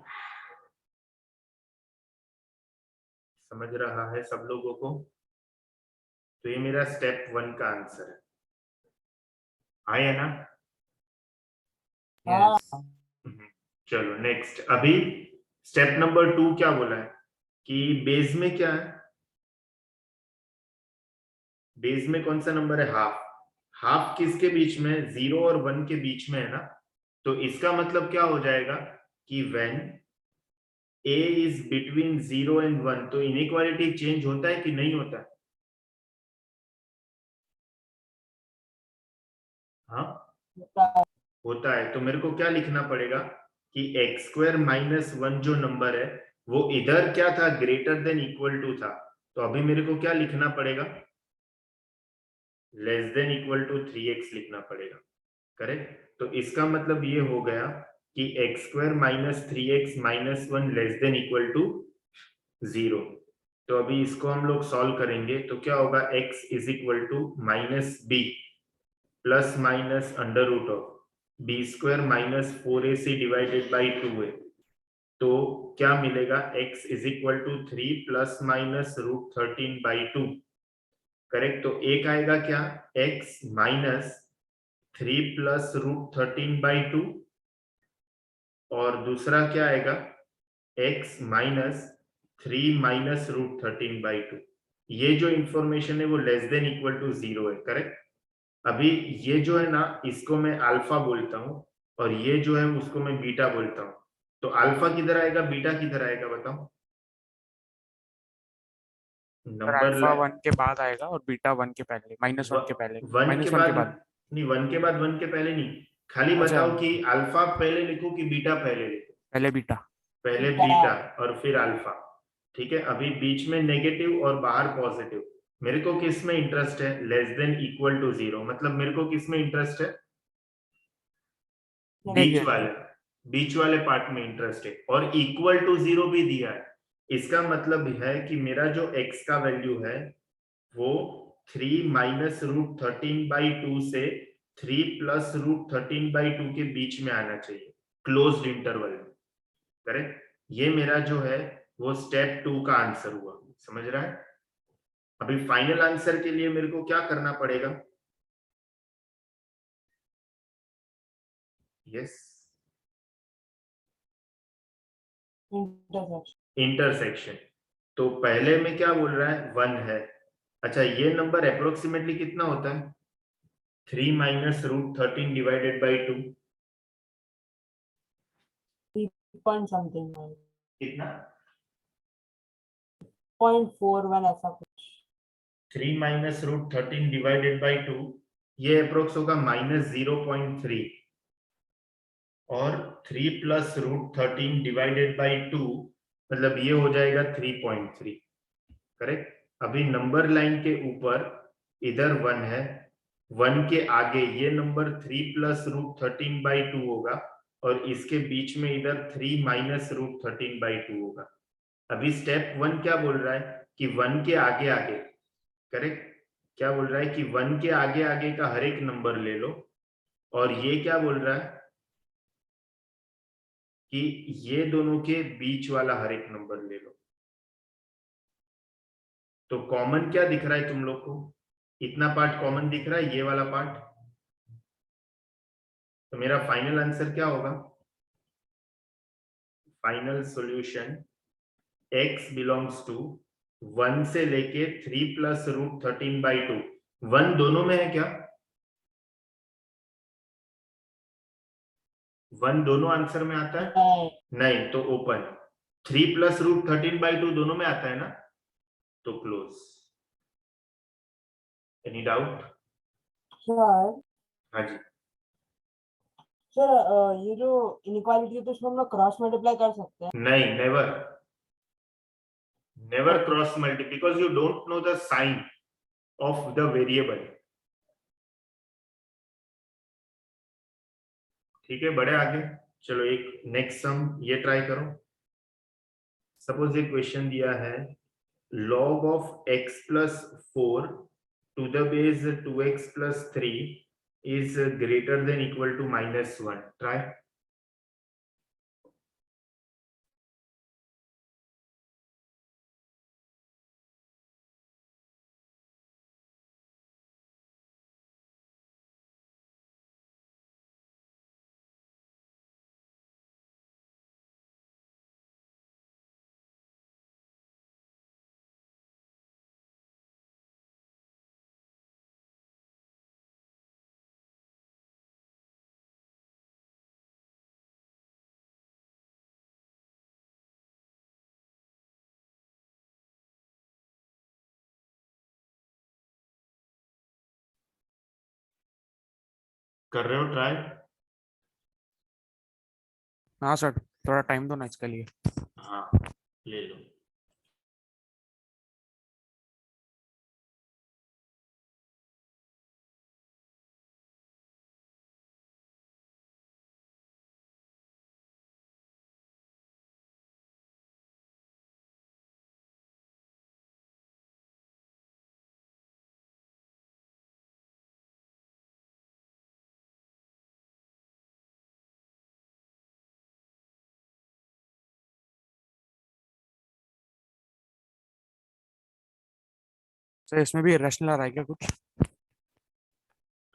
समझ रहा है सब लोगों को? तो ये मेरा स्टेप 1 का आंसर है। आया ना? Yes. चलो नेक्स्ट। अभी स्टेप नंबर 2 क्या बोला है कि बेस में क्या है? बेस में कौन सा नंबर है? हाफ। हाफ किसके बीच में? 0 और 1 के बीच में है ना। तो इसका मतलब क्या हो जाएगा कि when a is between 0 and 1, तो इनइक्वालिटी चेंज होता है कि नहीं होता है? हाँ होता है। तो मेरे को क्या लिखना पड़ेगा कि x² - 1 जो नंबर है वो इधर क्या था? ग्रेटर देन इक्वल टू था। तो अभी मेरे को क्या लिखना पड़ेगा? Less than equal to 3x लिखना पड़ेगा। करेक्ट? तो इसका मतलब ये हो गया कि x² - 3x - 1 less than equal to 0। तो अभी इसको हम लोग सॉल्व करेंगे तो क्या होगा? x is equal to -b plus minus under root of b² - 4ac divided by 2 है। तो क्या मिलेगा? x is equal to 3 plus minus √13/2। Correct? तो एक आएगा क्या? x माइनस 3 प्लस √13/2 और दूसरा क्या आएगा? x minus 3 minus √13/2। ये जो इंफॉर्मेशन है वो लेस देन इक्वल टू 0 है, करेक्ट। अभी ये जो है ना, इसको मैं अल्फा बोलता हूँ और ये जो है उसको मैं बीटा बोलता हूँ। तो अल्फा किधर आएगा, बीटा किधर आएगा, बताओ। नंबर अल्फा 1 के बाद आएगा और बीटा 1 के पहले, -1 के पहले, वन के -1 के बाद बाद। नहीं, 1 के बाद 1 के पहले नहीं, खाली अच्छा, बताओ कि अल्फा पहले लिखो कि बीटा पहले लिखो। पहले बीटा। पहले बीटा। बीटा और फिर अल्फा। ठीक है, अभी बीच में नेगेटिव और बाहर पॉजिटिव। मेरे को किस में इंटरेस्ट है, लेस देन इक्वल टू 0, मतलब मेरे को किस में इंटरेस्ट है, बीच Negative। वाले, बीच वाले पार्ट में इंटरेस्ट है। और इक्वल टू 0 भी दिया है, इसका मतलब है कि मेरा जो x का वैल्यू है वो 3 माइनस रूट 13/2 से 3 प्लस रूट 13/2 के बीच में आना चाहिए, क्लोज्ड इंटरवल में, करेक्ट। ये मेरा जो है वो स्टेप 2 का आंसर हुआ, समझ रहा है। अभी फाइनल आंसर के लिए मेरे को क्या करना पड़ेगा, यस, इंटरसेक्शन। इंटरसेक्शन। तो पहले में क्या बोल रहा है, 1 है। अच्छा, ये नंबर अप्रोक्सीमेटली कितना होता है, 3 minus root 13 divided by 2, point something, कितना, 0.41 ऐसा कुछ। 3 माइनस रूट 13 डिवाइडेड बाई 2, ये अप्रोक्स होगा -0.3, और 3 प्लस रूट 13 डिवाइडेड बाई 2 मतलब ये हो जाएगा 3.3, करेक्ट। अभी नंबर लाइन के ऊपर इधर 1 है, 1 के आगे ये नंबर 3 प्लस रूट 13/2 होगा, और इसके बीच में इधर 3 माइनस रूट 13/2 होगा। अभी स्टेप 1 क्या बोल रहा है कि 1 के आगे आगे, करेक्ट, क्या बोल रहा है कि 1 के आगे आगे का हर एक नंबर ले लो, और ये क्या बोल रहा है कि ये दोनों के बीच वाला हर एक नंबर ले लो। तो कॉमन क्या दिख रहा है तुम लोग को, इतना पार्ट कॉमन दिख रहा है, ये वाला पार्ट। तो मेरा फाइनल आंसर क्या होगा, final solution x belongs to 1 से लेके 3 प्लस रूट 13/2, 1 दोनों में है क्या, 1 दोनों आंसर में आता है, नहीं, तो ओपन। 3 प्लस रूट 13/2 दोनों में आता है ना, तो क्लोज। एनी डाउट, सर, हाँ जी। सर ये जो इनइक्वालिटी है तो इसमें हम लोग क्रॉस मल्टीप्लाई कर सकते हैं? नहीं, never, never Okay. cross multiply, because you don't know the sign of the variable। ठीक है, बढ़े आगे, चलो एक नेक्स्ट सम ये ट्राई करो। सपोज ये क्वेश्चन दिया है, log of x plus 4 to the base 2x plus 3 is greater than equal to -1, try। कर रहे हो ट्राई, हाँ सर, थोड़ा टाइम दो ना इसके लिए। हाँ ले लो। सर इसमें भी रैशनल आ रहा है क्या कुछ?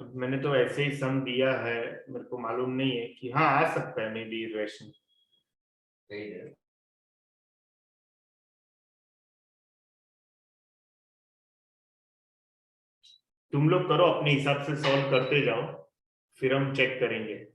मैंने तो ऐसे ही सम दिया है, मेरे को मालूम नहीं है कि हाँ आ सकता है, मे बी इक्वेशन। तुम लोग करो अपने हिसाब से, सॉल्व करते जाओ, फिर हम चेक करेंगे।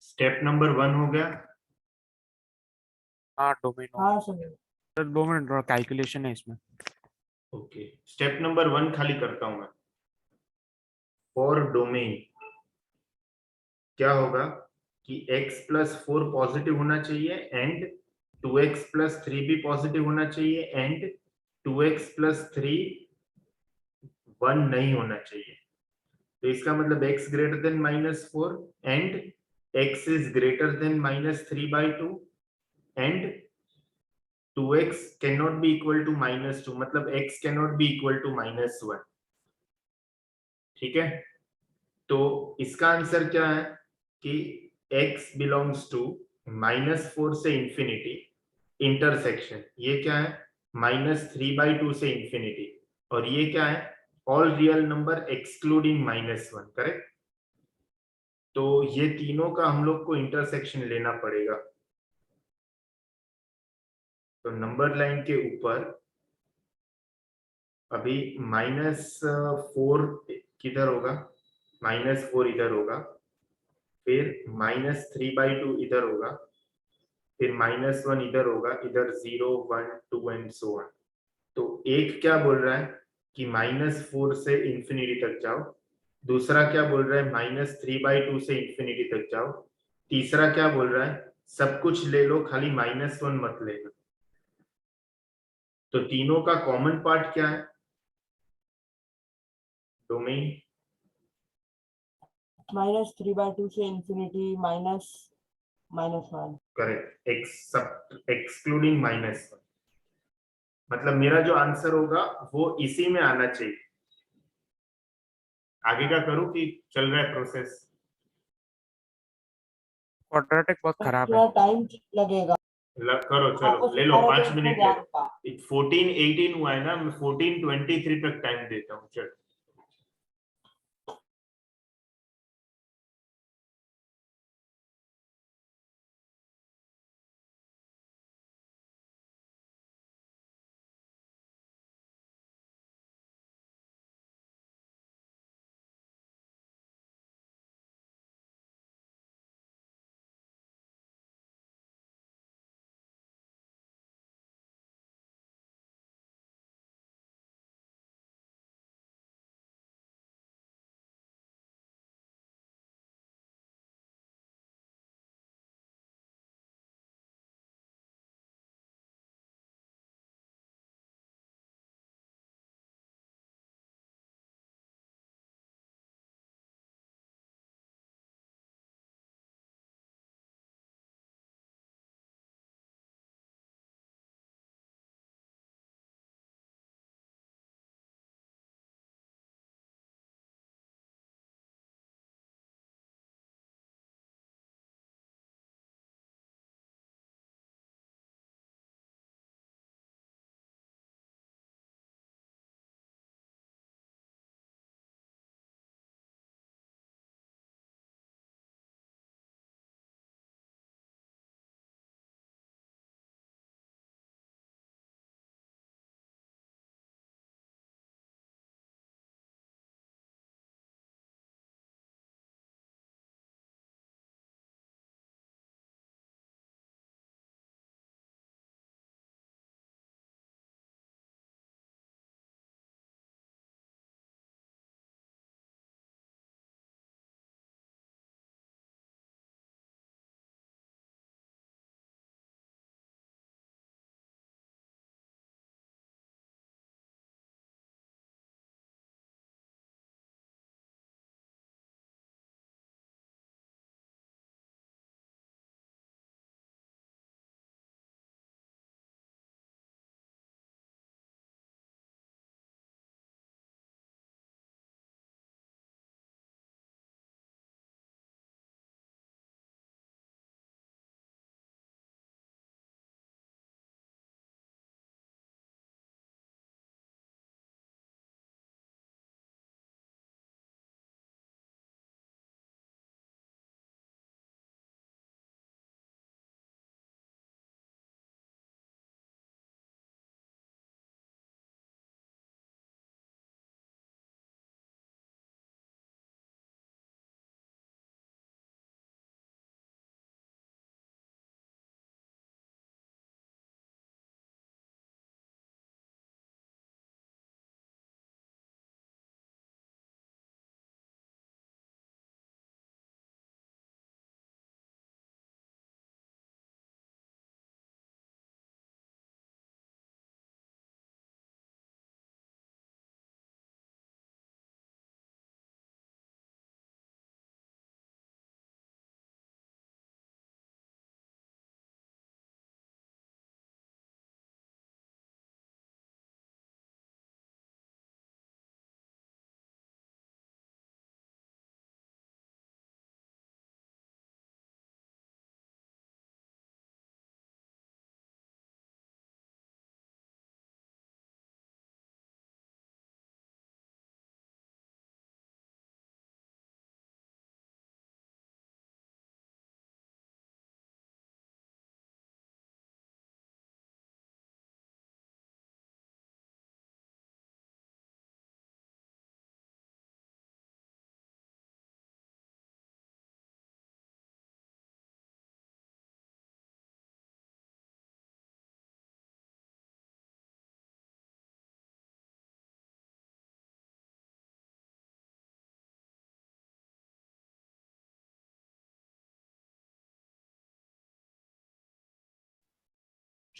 स्टेप नंबर 1 हो गया। हाँ डोमेन हाँ सर। सर 2 मिनट कैलकुलेशन है इसमें। ओके, स्टेप नंबर 1 खाली करता हूं मैं। फॉर डोमेन क्या होगा कि x प्लस 4 पॉजिटिव होना चाहिए एंड 2x प्लस 3 भी पॉजिटिव होना चाहिए एंड 2x प्लस 3 1 नहीं होना चाहिए। तो इसका मतलब x greater than -4 and x is greater than -3/2 and 2x can not be equal to -2, मतलब x can not be equal to -1। ठीक है, तो इसका आंसर क्या है कि x बिलोंग्स टू -4 से इंफिनिटी इंटरसेक्शन, ये क्या है -3/2 से इंफिनिटी, और ये क्या है all real number excluding -1, correct. तो ये तीनों का हम लोग को इंटरसेक्शन लेना पड़ेगा। तो नंबर लाइन के ऊपर अभी -4 किधर होगा, -4 इधर होगा, फिर -3/2 इधर होगा, फिर -1 इधर होगा, इधर 0 1 2 एंड सो ऑन। तो एक क्या बोल रहा है कि -4 से इंफिनिटी तक जाओ, दूसरा क्या बोल रहा है -3/2 से इंफिनिटी तक जाओ, तीसरा क्या बोल रहा है सब कुछ ले लो खाली -1 मत लेना। तो तीनों का कॉमन पार्ट क्या है, डोमेन -3/2 से इंफिनिटी -1। करेक्ट, एक्सक्लूडिंग -1, मतलब मेरा जो आंसर होगा वो इसी में आना चाहिए। आगे का करूं कि चल रहा है प्रोसेस? क्वाड्रेटिक बहुत खराब है। थोड़ा टाइम लगेगा। करो, आपको चलो ले लो, सिखा रहे थे 5 उसमें मिनट ले ध्यान लो। था। 14 18 हुआ है ना, मैं 14 23 तक टाइम देता हूँ, चलो।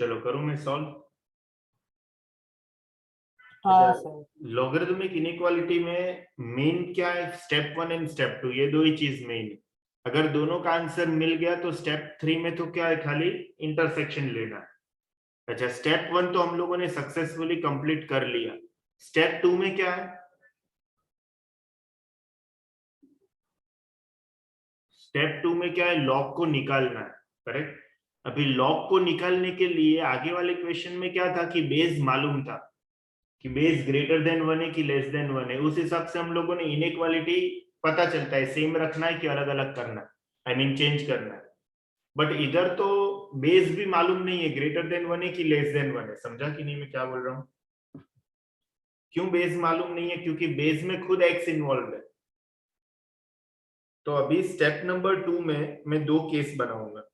चलो करूं मैं सॉल्व। हाँ सर। लॉगरिथमिक इनइक्वालिटी में मेन क्या है, स्टेप 1 एंड स्टेप 2, ये दो ही चीज मेन है। अगर दोनों का आंसर मिल गया तो स्टेप 3 में तो क्या है, खाली इंटरसेक्शन लेना है। अच्छा, स्टेप 1 तो हम लोगों ने सक्सेसफुली कंप्लीट कर लिया। स्टेप 2 में क्या है, स्टेप 2 में क्या है, लॉग को निकालना है। करेक्ट। अभी लॉग को निकालने के लिए आगे वाले क्वेश्चन में क्या था कि बेस मालूम था कि बेस ग्रेटर देन 1 है कि लेस देन 1 है। उस हिसाब से हम लोगों ने इनइक्वालिटी पता चलता है सेम रखना है कि अलग अलग करना है, आई मीन चेंज करना है। बट इधर तो बेस भी मालूम नहीं है, ग्रेटर देन 1 है कि लेस देन 1 है। समझा कि नहीं मैं क्या बोल रहा हूं? क्यों बेस मालूम नहीं है? क्योंकि बेस में खुद एक्स इन्वॉल्व है। तो अभी स्टेप नंबर 2 में मैं दो केस बनाऊंगा।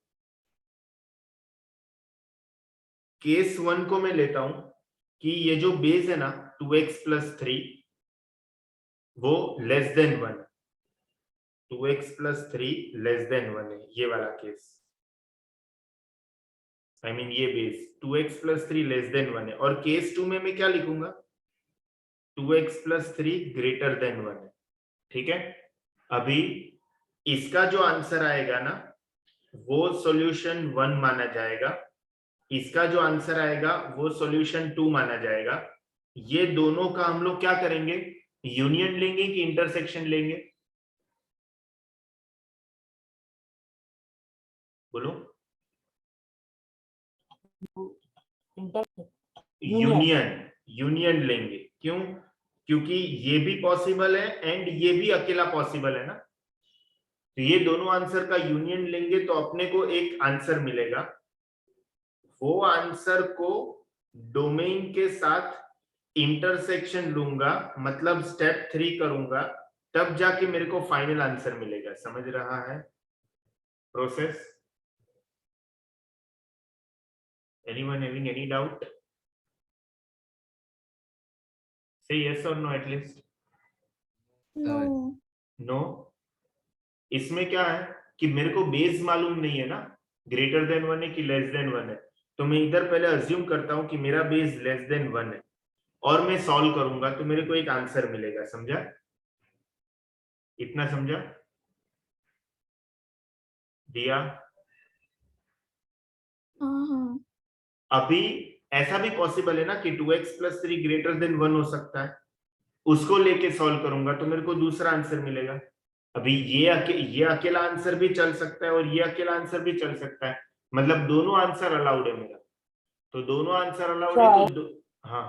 केस 1 को मैं लेता हूं कि ये जो बेस है ना 2x + 3 वो less then 1, 2x + 3 less than 1 है, ये वाला केस। आई मीन ये बेस 2x + 3 लेस देन 1 है। और केस 2 में मैं क्या लिखूंगा, 2x + 3 ग्रेटर देन 1 है। ठीक है। अभी इसका जो आंसर आएगा ना वो सॉल्यूशन 1 माना जाएगा, इसका जो आंसर आएगा वो सॉल्यूशन 2 माना जाएगा। ये दोनों का हम लोग क्या करेंगे, यूनियन लेंगे कि इंटरसेक्शन लेंगे? बोलो। यूनियन, यूनियन लेंगे। क्यों? क्योंकि ये भी पॉसिबल है एंड ये भी अकेला पॉसिबल है ना। तो ये दोनों आंसर का यूनियन लेंगे तो अपने को एक आंसर मिलेगा। वो आंसर को डोमेन के साथ इंटरसेक्शन लूंगा, मतलब स्टेप 3 करूंगा, तब जाके मेरे को फाइनल आंसर मिलेगा। समझ रहा है process? Anyone having any doubt? से यस और नो एटलीस्ट। नो। इसमें क्या है कि मेरे को बेस मालूम नहीं है ना, ग्रेटर देन 1 है कि लेस देन 1 है। तो मैं इधर पहले अज्यूम करता हूं कि मेरा बेस लेस देन 1 है और मैं सॉल्व करूंगा तो मेरे को एक आंसर मिलेगा। समझा? इतना समझा? दिया? अभी ऐसा भी पॉसिबल है ना कि 2x + 3 ग्रेटर देन 1 हो सकता है, उसको लेके सॉल्व करूंगा तो मेरे को दूसरा आंसर मिलेगा। अभी ये अकेला आंसर भी चल सकता है और ये अकेला आंसर भी चल सकता है, मतलब दोनों आंसर अलाउड है मेरा। तो दोनों आंसर अलाउड है तो हाँ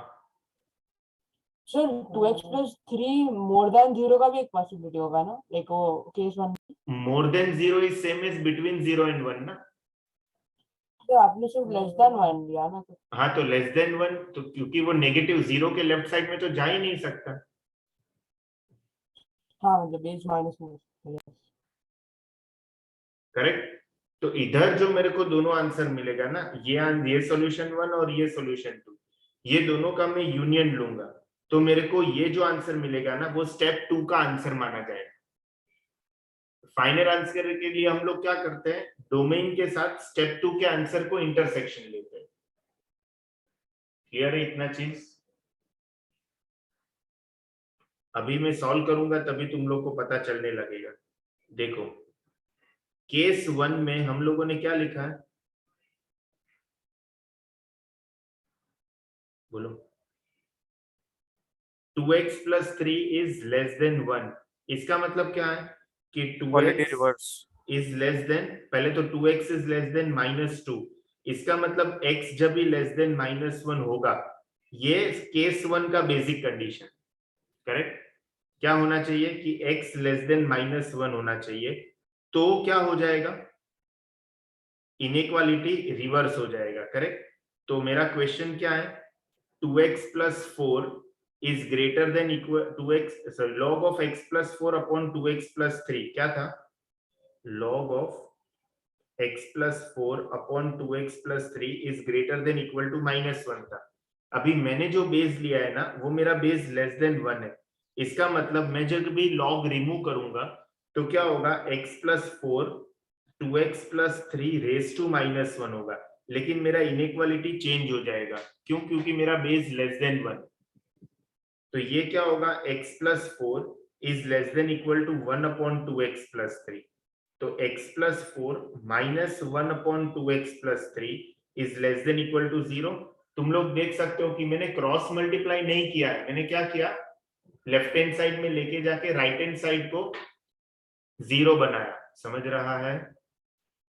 सर 2x + 3 मोर देन 0 का भी एक पॉसिबिलिटी होगा ना, लाइक वो case 1 more than 0 is same as between 0 and 1 ना। तो आपने सिर्फ लेस देन 1 लिया ना। हाँ तो लेस देन 1 तो क्योंकि वो नेगेटिव 0 के लेफ्ट साइड में तो जा ही नहीं सकता। हाँ मतलब बेस माइनस में। करेक्ट। तो इधर जो मेरे को दोनों आंसर मिलेगा ना, ये सॉल्यूशन 1 और ये सॉल्यूशन 2, ये दोनों का मैं यूनियन लूंगा तो मेरे को ये जो आंसर मिलेगा ना वो स्टेप 2 का आंसर माना जाएगा। फाइनल आंसर के लिए हम लोग क्या करते हैं, डोमेन के साथ स्टेप 2 के आंसर को इंटरसेक्शन लेते हैं। क्लियर है इतना चीज? अभी मैं सॉल्व करूंगा तभी तुम लोग को पता चलने लगेगा। देखो केस 1 में हम लोगों ने क्या लिखा है, बोलो। 2x + 3 इज लेस देन 1, इसका मतलब क्या है कि already 2x reverse. Is less then, पहले तो 2x इज लेस देन -2, इसका मतलब x जब भी लेस देन -1 होगा, ये केस 1 का बेसिक कंडीशन। करेक्ट। क्या होना चाहिए कि x लेस देन -1 होना चाहिए, तो क्या हो जाएगा, इनइक्वालिटी रिवर्स हो जाएगा। करेक्ट। तो मेरा क्वेश्चन क्या है, 2x + 4 is greater than equal 2x, so log of x + 4 upon 2x + 3 क्या था, log of x + 4 upon 2x + 3 is greater than equal to -1 था। अभी मैंने जो बेस लिया है ना वो मेरा बेस लेस देन 1 है, इसका मतलब मैं जब भी log रिमूव करूंगा तो क्या होगा, x + 4 2x + 3 raised to -1 होगा। लेकिन मेरा इनइक्वालिटी चेंज हो जाएगा। क्यों? क्योंकि मेरा बेस लेस देन 1। तो ये क्या होगा, x plus 4 is less than equal to 1/2x plus 3। तो x plus 4 minus 1/2x plus 3 is less than equal to 0। तुम लोग देख सकते हो कि मैंने क्रॉस मल्टीप्लाई नहीं किया है, मैंने क्या किया, लेफ्ट हैंड साइड में लेके जाके राइट हैंड साइड को 0 बनाया। समझ रहा है?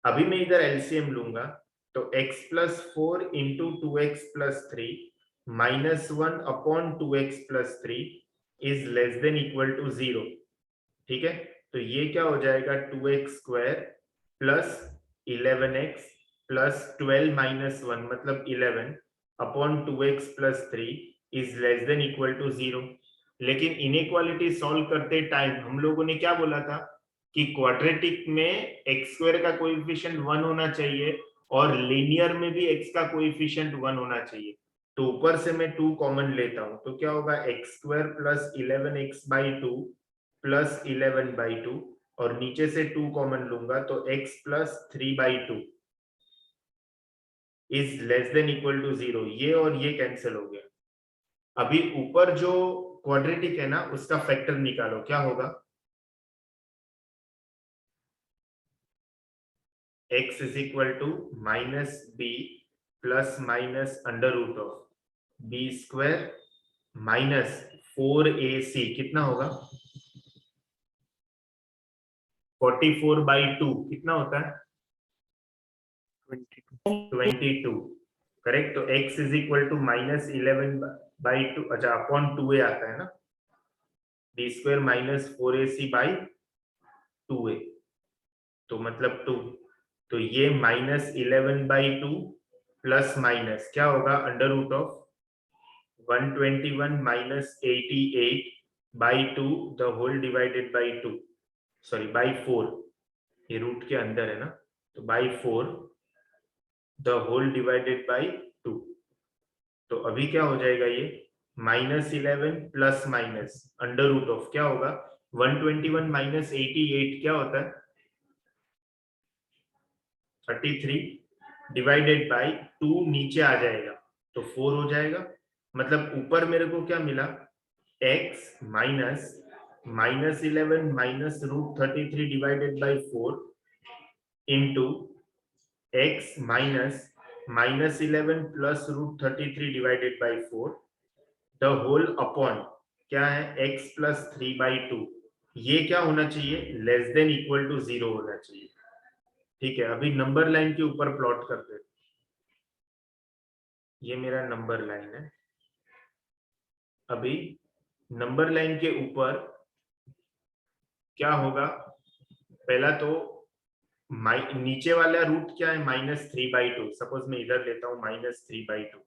अभी मैं इधर एलसीएम लूंगा, तो x plus 4 into 2x plus 3 minus 1/2x plus 3 is less than equal to 0। ठीक है, तो ये क्या हो जाएगा, 2x square plus 11x plus 12 minus 1 मतलब 11 upon 2x plus 3 is less than equal to 0। लेकिन इनइक्वालिटी सॉल्व करते टाइम हम लोगों ने क्या बोला था कि क्वाड्रेटिक में x स्क्वायर का कोएफिशिएंट 1 होना चाहिए और लीनियर में भी x का कोएफिशिएंट 1 होना चाहिए। तो ऊपर से मैं 2 कॉमन लेता हूं, तो क्या होगा, x square plus 11x by 2 plus 11 by 2 और नीचे से 2 कॉमन लूंगा तो x plus 3 by 2 is less than equal to 0। ये और ये कैंसिल हो गया। अभी ऊपर जो क्वाड्रेटिक है ना उसका फैक्टर निकालो, क्या होगा, x is equal to minus b plus minus under root of b square minus 4ac कितना होगा, 44 बाई 2 कितना होता है, 22। करेक्ट। तो x is equal to minus 11 by 2, अच्छा अपॉन 2a आता है ना, B square minus 4ac by 2a, तो मतलब 2। तो ये माइनस 11 बाई 2 प्लस माइनस क्या होगा, under root of 121 minus 88 by 2 the whole divided by 2, sorry by 4, ये रूट के अंदर है ना, तो by 4 the whole divided by 2। तो अभी क्या हो जाएगा, ये minus 11 plus minus under root of क्या होगा, 121 माइनस 88 क्या होता है, 33 डिवाइडेड बाई 2 नीचे आ जाएगा तो 4 हो जाएगा। मतलब ऊपर मेरे को क्या मिला, x minus minus 11 minus root 33 divided by 4 into x minus minus 11 plus root 33 divided by 4 the whole upon क्या है, x प्लस 3 बाई 2। ये क्या होना चाहिए, लेस देन इक्वल टू 0 होना चाहिए। ठीक है, अभी नंबर लाइन के ऊपर प्लॉट करते हैं। ये मेरा नंबर लाइन है। अभी नंबर लाइन के ऊपर क्या होगा, पहला तो नीचे वाला रूट क्या है, माइनस 3 बाई 2। सपोज मैं इधर लेता हूं माइनस 3 बाई 2।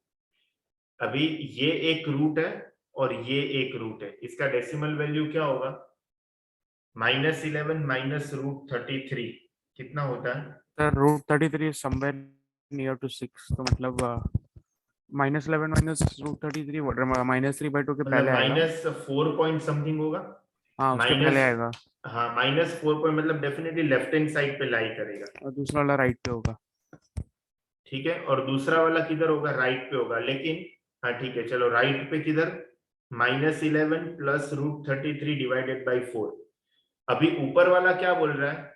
अभी ये एक रूट है और ये एक रूट है, इसका डेसिमल वैल्यू क्या होगा, माइनस 11 माइनस रूट 33 कितना होता है, sir root 33 is somewhere near to 6, तो मतलब minus 11 minus root 33 minus 3 by 2 के मतलब पहले आएगा। माइनस 4 पॉइंट समथिंग होगा। हाँ उसके माइनस, पहले आएगा हाँ माइनस 4 पॉइंट मतलब डेफिनेटली लेफ्ट हैंड साइड पे लाई करेगा। और दूसरा वाला राइट पे होगा। ठीक है, और दूसरा वाला किधर होगा, राइट पे होगा। लेकिन हाँ ठीक है, चलो राइट पे किधर, minus 11 plus root 33 divided by 4। अभी ऊपर वाला क्या बोल रहा है,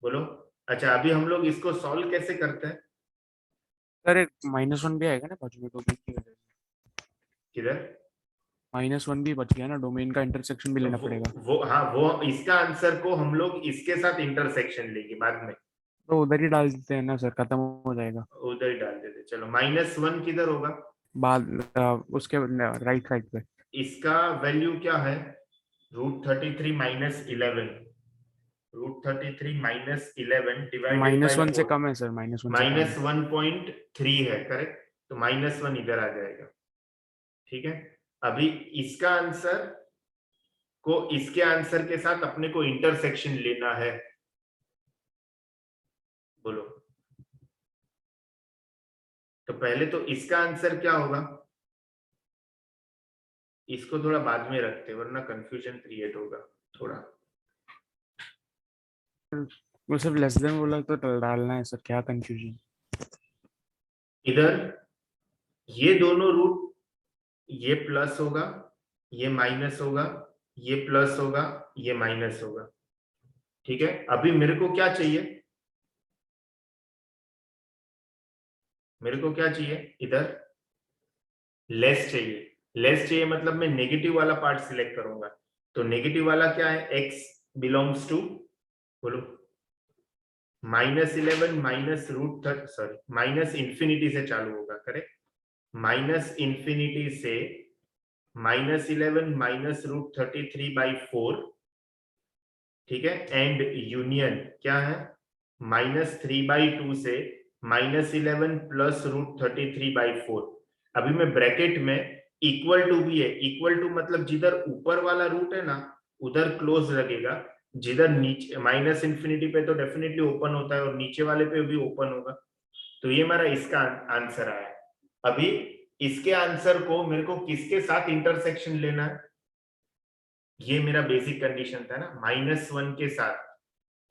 बोलो। अच्छा अभी हम लोग इसको सॉल्व कैसे करते हैं, सर एक -1 भी आएगा ना बाजू में, डोमेन की वजह से किधर, -1 भी बच गया ना, डोमेन का इंटरसेक्शन भी लेना पड़ेगा। वो हाँ वो इसका आंसर को हम लोग इसके साथ इंटरसेक्शन लेंगे बाद में, तो उधर ही डाल देते हैं ना सर, खत्म हो जाएगा। उधर ही डाल देते। चलो -1 किधर होगा, बाद उसके राइट साइड पे इसका वैल्यू क्या है, root 33 minus 11, root 33 minus 11 divided by -1 से 4, कम है सर, -1 से कम है। माइनस 1.3 है करेक्ट, तो -1 इधर आ जाएगा। ठीक है, अभी इसका आंसर को इसके आंसर के साथ अपने को इंटरसेक्शन लेना है, बोलो। तो पहले तो इसका आंसर क्या होगा, इसको थोड़ा बाद में रखते वरना कंफ्यूजन क्रिएट होगा थोड़ा। वो सिर्फ लेस देन बोला तो डालना है सर, क्या कंफ्यूजन। इधर ये दोनों रूट, ये प्लस होगा, ये माइनस होगा, ये प्लस होगा, ये माइनस होगा। ठीक है, अभी मेरे को क्या चाहिए, मेरे को क्या चाहिए, इधर लेस चाहिए। लेस चाहिए मतलब मैं नेगेटिव वाला पार्ट सिलेक्ट करूंगा। तो नेगेटिव वाला क्या है, x बिलोंग्स टू, बोलो, -11 minus root sorry minus infinity से चालू होगा, करेक्ट, माइनस इंफिनिटी से -11 माइनस रूट 33/4, ठीक है, एंड यूनियन क्या है, -3/2 से -11 प्लस रूट 33/4। अभी मैं ब्रैकेट में इक्वल टू भी है, इक्वल टू मतलब जिधर ऊपर वाला रूट है ना उधर क्लोज लगेगा, जिधर नीचे माइनस इंफिनिटी पे तो डेफिनेटली ओपन होता है और नीचे वाले पे भी ओपन होगा। तो ये मेरा इसका आंसर आया। अभी इसके आंसर को मेरे को किसके साथ इंटरसेक्शन लेना है, ये मेरा बेसिक कंडीशन था ना, -1 के साथ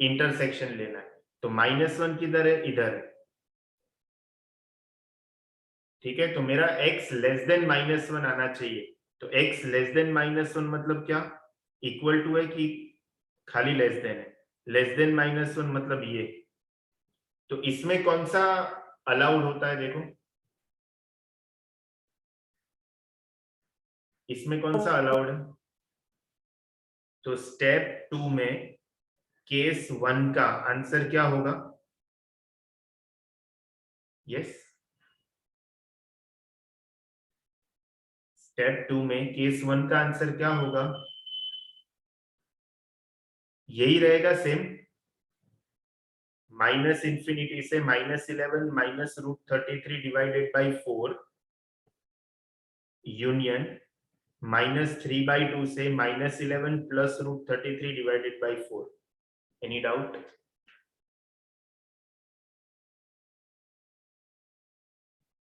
इंटरसेक्शन लेना है। तो -1 किधर है, इधर है, ठीक है। तो मेरा x लेस देन -1 आना चाहिए। तो x लेस देन -1 मतलब क्या, इक्वल टू है कि खाली लेस देन है, लेस देन -1 मतलब ये। तो इसमें कौन सा अलाउड होता है, देखो इसमें कौन सा अलाउड है। तो स्टेप 2 में केस 1 का आंसर क्या होगा, यस, स्टेप 2 में केस 1 का आंसर क्या होगा, यही रहेगा सेम, माइनस इंफिनिटी से -11 माइनस रूट 33/4 यूनियन -3/2 से -11 प्लस रूट 33/4। एनी डाउट,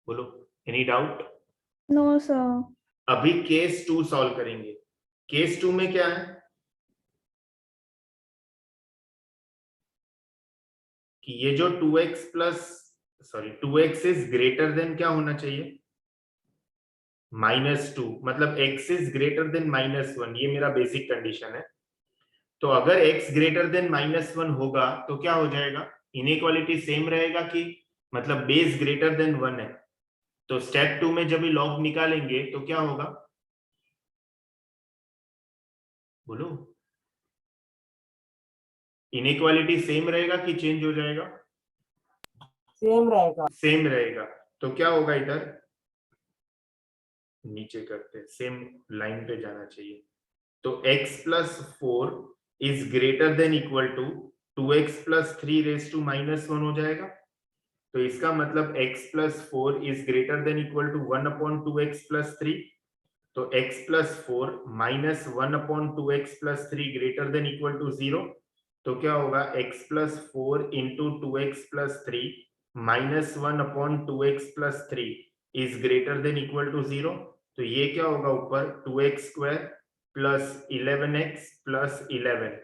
बोलो, एनी डाउट। No sir. अभी केस 2 सॉल्व करेंगे। केस 2 में क्या है कि ये जो 2x plus sorry 2x is greater than क्या होना चाहिए, -2, मतलब x इज ग्रेटर देन -1, ये मेरा बेसिक कंडीशन है। तो अगर x ग्रेटर देन -1 होगा तो क्या हो जाएगा, इनइक्वालिटी सेम रहेगा कि मतलब बेस ग्रेटर देन 1 है। तो स्टेप 2 में जब भी लॉग निकालेंगे तो क्या होगा, बोलो, इनइक्वालिटी सेम रहेगा कि चेंज हो जाएगा, सेम रहेगा। सेम रहेगा। तो क्या होगा, इधर नीचे करते, सेम लाइन पे जाना चाहिए। तो x plus 4 is greater than equal to 2x plus 3 raise to -1 हो जाएगा। तो इसका मतलब x plus 4 is greater than equal to 1/2x plus 3। तो x plus 4 minus 1/2x plus 3 greater than equal to 0। तो क्या होगा, x plus 4 into 2x plus 3 minus 1/2x plus 3 is greater than equal to 0। तो ये क्या होगा, ऊपर 2x square plus 11x plus 11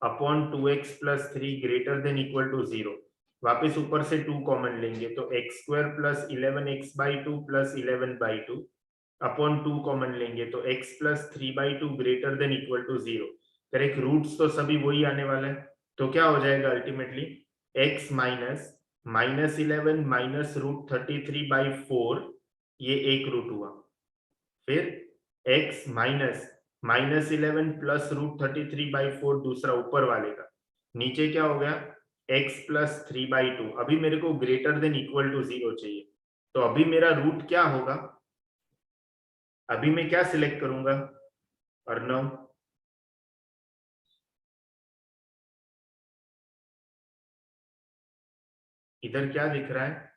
upon 2x plus 3 greater than equal to 0। वापिस ऊपर से 2 कॉमन लेंगे तो x square plus 11x/2 plus 11/2 upon 2 common लेंगे तो x plus 3/2 greater than equal to 0। Correct, roots तो सभी वही आने वाला है। तो क्या हो जाएगा ultimately, x minus -11 minus root 33/4, ये एक रूट हुआ। फिर x माइनस -11 प्लस रूट 33/4 दूसरा ऊपर वाले का। नीचे क्या हो गया, x प्लस 3/2। अभी मेरे को ग्रेटर देन इक्वल टू 0 चाहिए। तो अभी मेरा रूट क्या होगा, अभी मैं क्या सिलेक्ट करूंगा, अर्णव, इधर क्या दिख रहा है,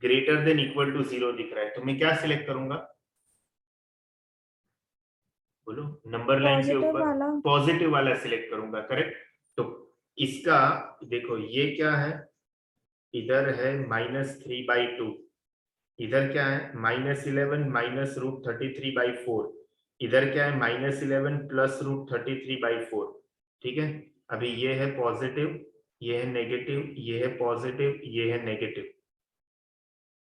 ग्रेटर देन इक्वल टू 0 दिख रहा है। तो मैं क्या सिलेक्ट करूंगा, बोलो, नंबर लाइन के पॉजिटिव ऊपर वाला। पॉजिटिव वाला सिलेक्ट करूंगा, करेक्ट। तो इसका देखो ये क्या है, इधर है -3/2, इधर क्या है -11 माइनस रूट 33/4, इधर क्या है -11 प्लस रूट 33/4। ठीक है, अभी ये है पॉजिटिव ये है नेगेटिव, ये है पॉजिटिव, ये है नेगेटिव।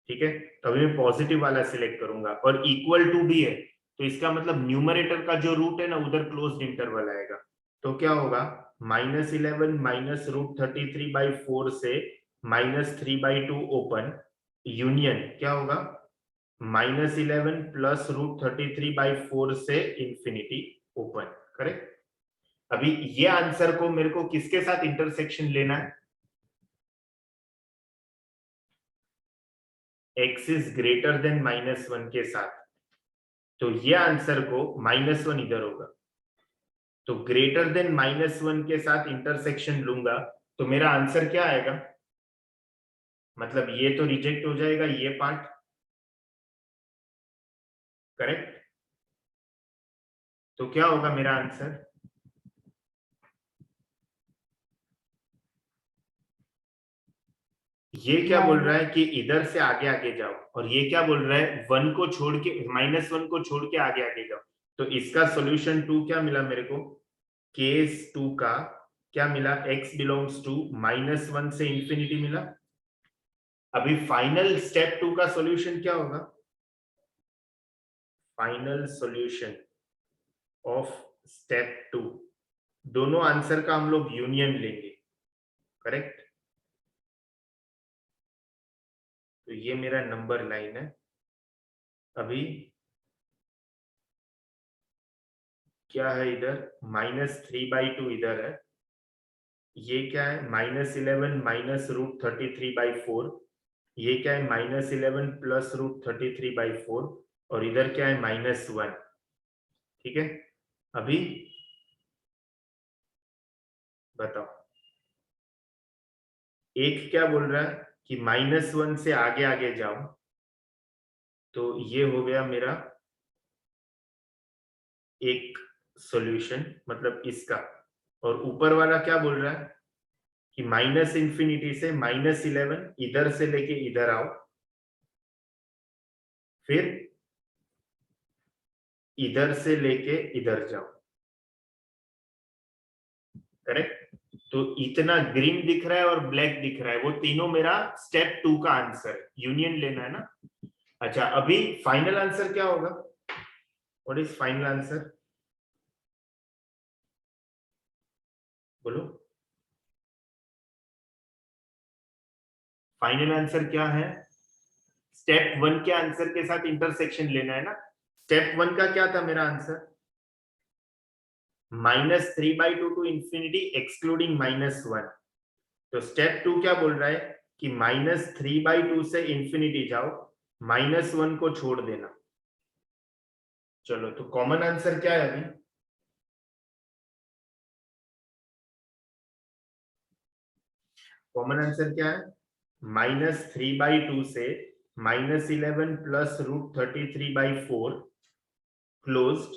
ठीक है, तो अभी मैं पॉजिटिव वाला सिलेक्ट करूंगा और इक्वल टू भी है, तो इसका मतलब न्यूमरेटर का जो रूट है ना उधर क्लोज्ड इंटरवल आएगा। तो क्या होगा, -11 माइनस √33/4 से -3/2 ओपन यूनियन क्या होगा, -11 प्लस √33/4 से इंफिनिटी ओपन। करेक्ट। अभी ये आंसर को मेरे को किसके साथ इंटरसेक्शन लेना है, x इज ग्रेटर देन -1 के साथ। तो ये आंसर को -1 इधर होगा, तो ग्रेटर देन -1 के साथ इंटरसेक्शन लूंगा तो मेरा आंसर क्या आएगा, मतलब ये तो रिजेक्ट हो जाएगा ये पार्ट। करेक्ट। तो क्या होगा मेरा आंसर, ये क्या बोल रहा है कि इधर से आगे आगे जाओ, और ये क्या बोल रहा है 1 को छोड़ के -1 को छोड़ के आगे आगे जाओ। तो इसका सॉल्यूशन 2 क्या मिला मेरे को, केस 2 का क्या मिला, x बिलोंग्स टू -1 से इंफिनिटी मिला। अभी फाइनल स्टेप 2 का सॉल्यूशन क्या होगा, फाइनल सॉल्यूशन ऑफ स्टेप 2, दोनों आंसर का हम लोग यूनियन लेंगे। करेक्ट। तो ये मेरा नंबर लाइन है। अभी क्या है इधर, -3/2 इधर है, ये क्या है -11 माइनस √33/4, ये क्या है -11 प्लस √33/4, और इधर क्या है -1। ठीक है। अभी बताओ, एक क्या बोल रहा है कि -1 से आगे आगे जाओ, तो ये हो गया मेरा एक सॉल्यूशन, मतलब इसका। और ऊपर वाला क्या बोल रहा है कि -∞ से -11 इधर से लेके इधर आओ, फिर इधर से लेके इधर जाओ। करेक्ट। तो इतना ग्रीन दिख रहा है और ब्लैक दिख रहा है, वो तीनों मेरा स्टेप 2 का आंसर है, यूनियन लेना है ना। अच्छा, अभी फाइनल आंसर क्या होगा, व्हाट इज फाइनल आंसर, बोलो। फाइनल आंसर क्या है, स्टेप 1 के आंसर के साथ इंटरसेक्शन लेना है ना। स्टेप 1 का क्या था मेरा आंसर, -3/2 टू इंफिनिटी एक्सक्लूडिंग -1। तो स्टेप 2 क्या बोल रहा है कि -3/2 से इंफिनिटी जाओ, -1 को छोड़ देना। चलो, तो कॉमन आंसर क्या है अभी, कॉमन आंसर क्या है, -3/2 से -11 plus √33/4 closed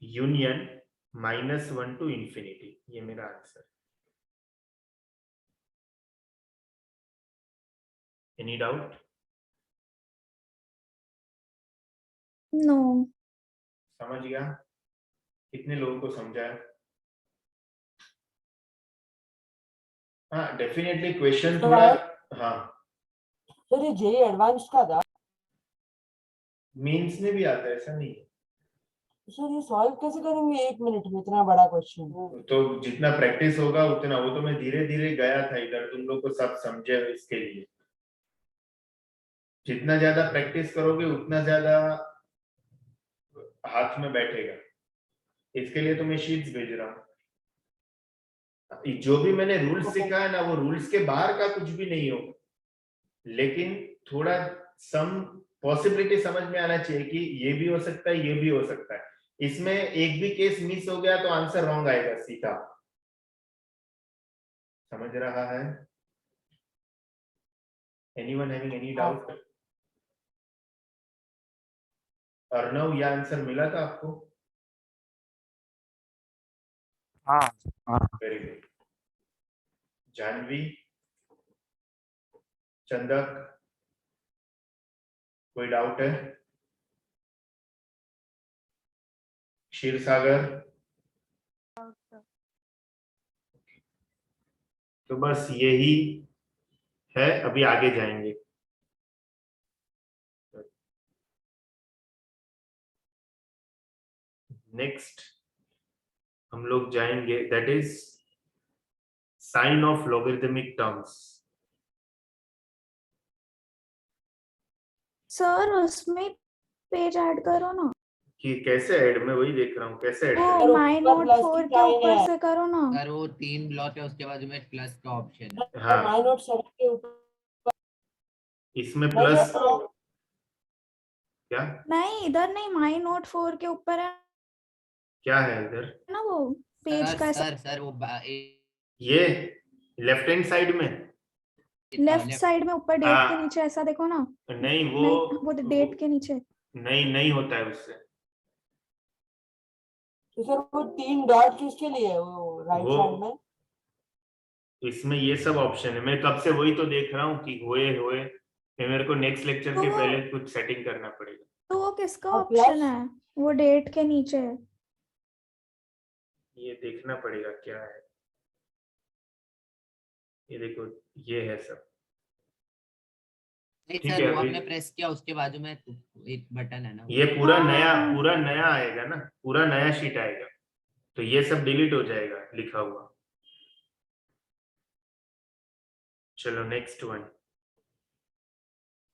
union -1 to infinity, ये मेरा आंसर। Any doubt, No. समझ गया, कितने लोगों को समझाया। हाँ डेफिनेटली क्वेश्चन तो थोड़ा, हाँ सर ये जेई एडवांस का था, मेंस में भी आता है, ऐसा नहीं है। सर ये सॉल्व कैसे करेंगे 1 मिनट में इतना बड़ा क्वेश्चन। तो जितना प्रैक्टिस होगा उतना, वो तो मैं धीरे धीरे गया था इधर, तुम लोग को सब समझे इसके लिए। जितना ज्यादा प्रैक्टिस करोगे उतना ज्यादा हाथ में बैठेगा। इसके लिए तो मैं शीट्स भेज रहा हूँ। जो भी मैंने रूल्स सीखा है ना, वो रूल्स के बाहर का कुछ भी नहीं हो, लेकिन थोड़ा सम पॉसिबिलिटी समझ में आना चाहिए कि ये भी हो सकता है, ये भी हो सकता है। इसमें एक भी केस मिस हो गया तो आंसर रॉन्ग आएगा सीधा। समझ रहा है, anyone having any doubt. Arnav, यह आंसर मिला था आपको, हाँ हाँ। Very good. जानवी, चंदक, कोई डाउट है, क्षीर सागर, तो बस यही है, अभी आगे जाएंगे। नेक्स्ट हम लोग जाएंगे, that is sine of logarithmic terms. Sir उसमें पेज ऐड करो ना, कि कैसे ऐड, मैं वही देख रहा हूँ कैसे ऐड वो करें। सर, माई ऊपर नोट plus 4 की के sign ऊपर है। से करो ना। सर वो 3 ब्लॉक है, उसके बाद में प्लस का ऑप्शन है। हाँ माई नोट 7 के ऊपर इसमें नहीं प्लस है। क्या नहीं इधर नहीं, माई नोट 4 के ऊपर है क्या है इधर? ना वो पेज सर का ऐसा सर सर वो ये लेफ्ट हैंड साइड में। लेफ्ट साइड में ऊपर डेट के हाँ। नीचे ऐसा देखो ना। नहीं नहीं वो डेट के नीचे। नहीं होता है उससे। तो सर वो 3 डॉट किसके लिए है, वो राइट वो साइड में? इसमें ये सब ऑप्शन है, मैं कब से वही तो देख रहा हूँ कि होए होए, फिर मेरे को नेक्स्ट लेक्चर तो के वो पहले कुछ सेटिंग करना पड़ेगा। तो वो किसका और ऑप्शन plus? है? वो डेट के नीचे है। ये देखना पड़ेगा क्या है। ये देखो ये है सब। नहीं ठीक सर, है, वो अभी आपने प्रेस किया उसके बाजू में एक बटन है ना। ये पूरा नया हाँ। पूरा नया आएगा ना, पूरा नया शीट आएगा, तो ये सब डिलीट हो जाएगा लिखा हुआ। चलो नेक्स्ट वन,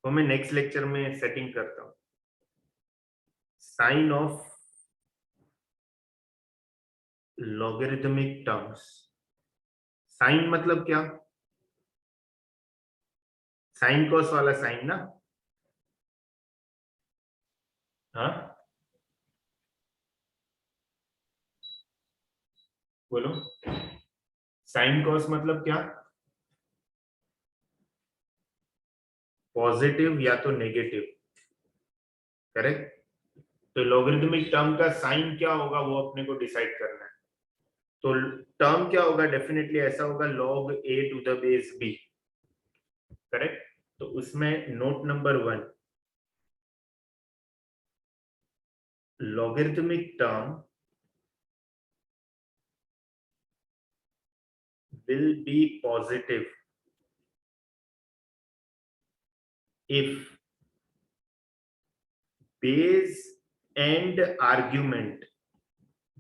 वो मैं नेक्स्ट लेक्चर में सेटिंग करता हूँ। Sign of logarithmic terms. Sign मतलब क्या? साइन कॉस वाला साइन ना? हाँ बोलो, साइन कॉस मतलब क्या? पॉजिटिव या तो नेगेटिव, करेक्ट। तो लॉगरिथमिक टर्म का साइन क्या होगा वो अपने को डिसाइड करना है। तो टर्म क्या होगा, डेफिनेटली ऐसा होगा log a to the base b, correct. तो उसमें note number 1, logarithmic term will be positive if base and argument,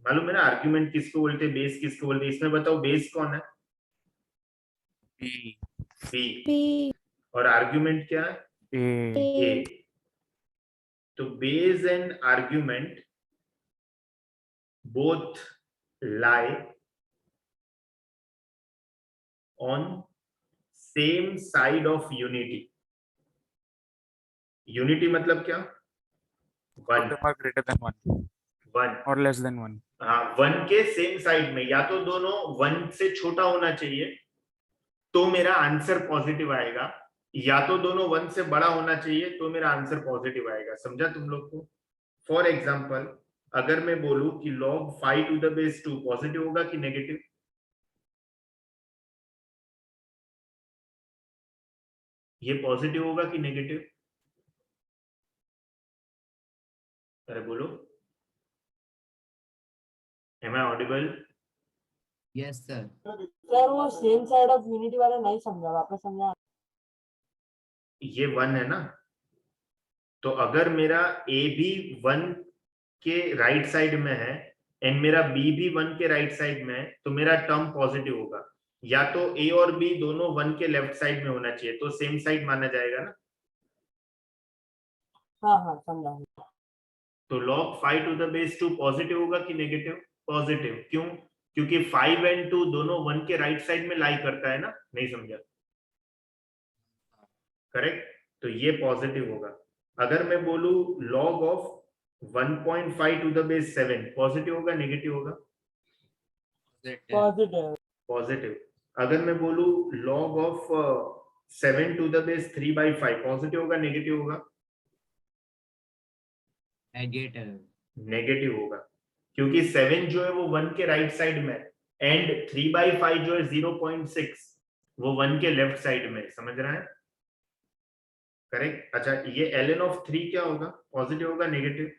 मालूम है ना आर्ग्यूमेंट किसको बोलते हैं, बेस किसको बोलते हैं, इसमें बताओ बेस कौन है? b। बी और आर्ग्यूमेंट क्या है? ए a। तो base and argument both lie on same side of unity। Unity मतलब क्या? One. Greater than one one और लेस देन वन। हाँ, वन के सेम साइड में, या तो दोनों वन से छोटा होना चाहिए तो मेरा आंसर पॉजिटिव आएगा, या तो दोनों वन से बड़ा होना चाहिए तो मेरा आंसर पॉजिटिव आएगा। समझा तुम लोग को? फॉर एग्जाम्पल अगर मैं बोलूं कि log 5 to the base 2 positive होगा कि नेगेटिव? ये पॉजिटिव होगा कि नेगेटिव? अरे बोलो, am I audible? Yes sir. Sir वो सेम साइड ऑफ यूनिटी वाला नहीं समझा, वापस समझा। ये वन है ना, तो अगर मेरा ए भी वन के राइट साइड में है एंड मेरा बी भी वन के राइट साइड में है तो मेरा टर्म पॉजिटिव होगा। या तो ए और बी दोनों वन के लेफ्ट साइड में होना चाहिए तो सेम साइड माना जाएगा ना। हाँ हाँ समझा। तो log 5 to the base 2 positive होगा कि नेगेटिव? पॉजिटिव। क्यों? क्योंकि 5 एंड 2 दोनों वन के राइट साइड में लाई करता है ना। नहीं समझा? करेक्ट, तो ये पॉजिटिव होगा। अगर मैं बोलूं log of 1.5 to the base 7 positive होगा नेगेटिव होगा? पॉजिटिव। पॉजिटिव। अगर मैं बोलूं log of 7 to the base 3/5 positive होगा नेगेटिव होगा? नेगेटिव। नेगेटिव होगा, क्योंकि 7 जो है वो वन के राइट साइड में एंड 3/5 जो है 0.6 वो वन के लेफ्ट साइड में। समझ रहा है? करेक्ट। अच्छा ये ln ऑफ 3 क्या होगा, पॉजिटिव होगा नेगेटिव?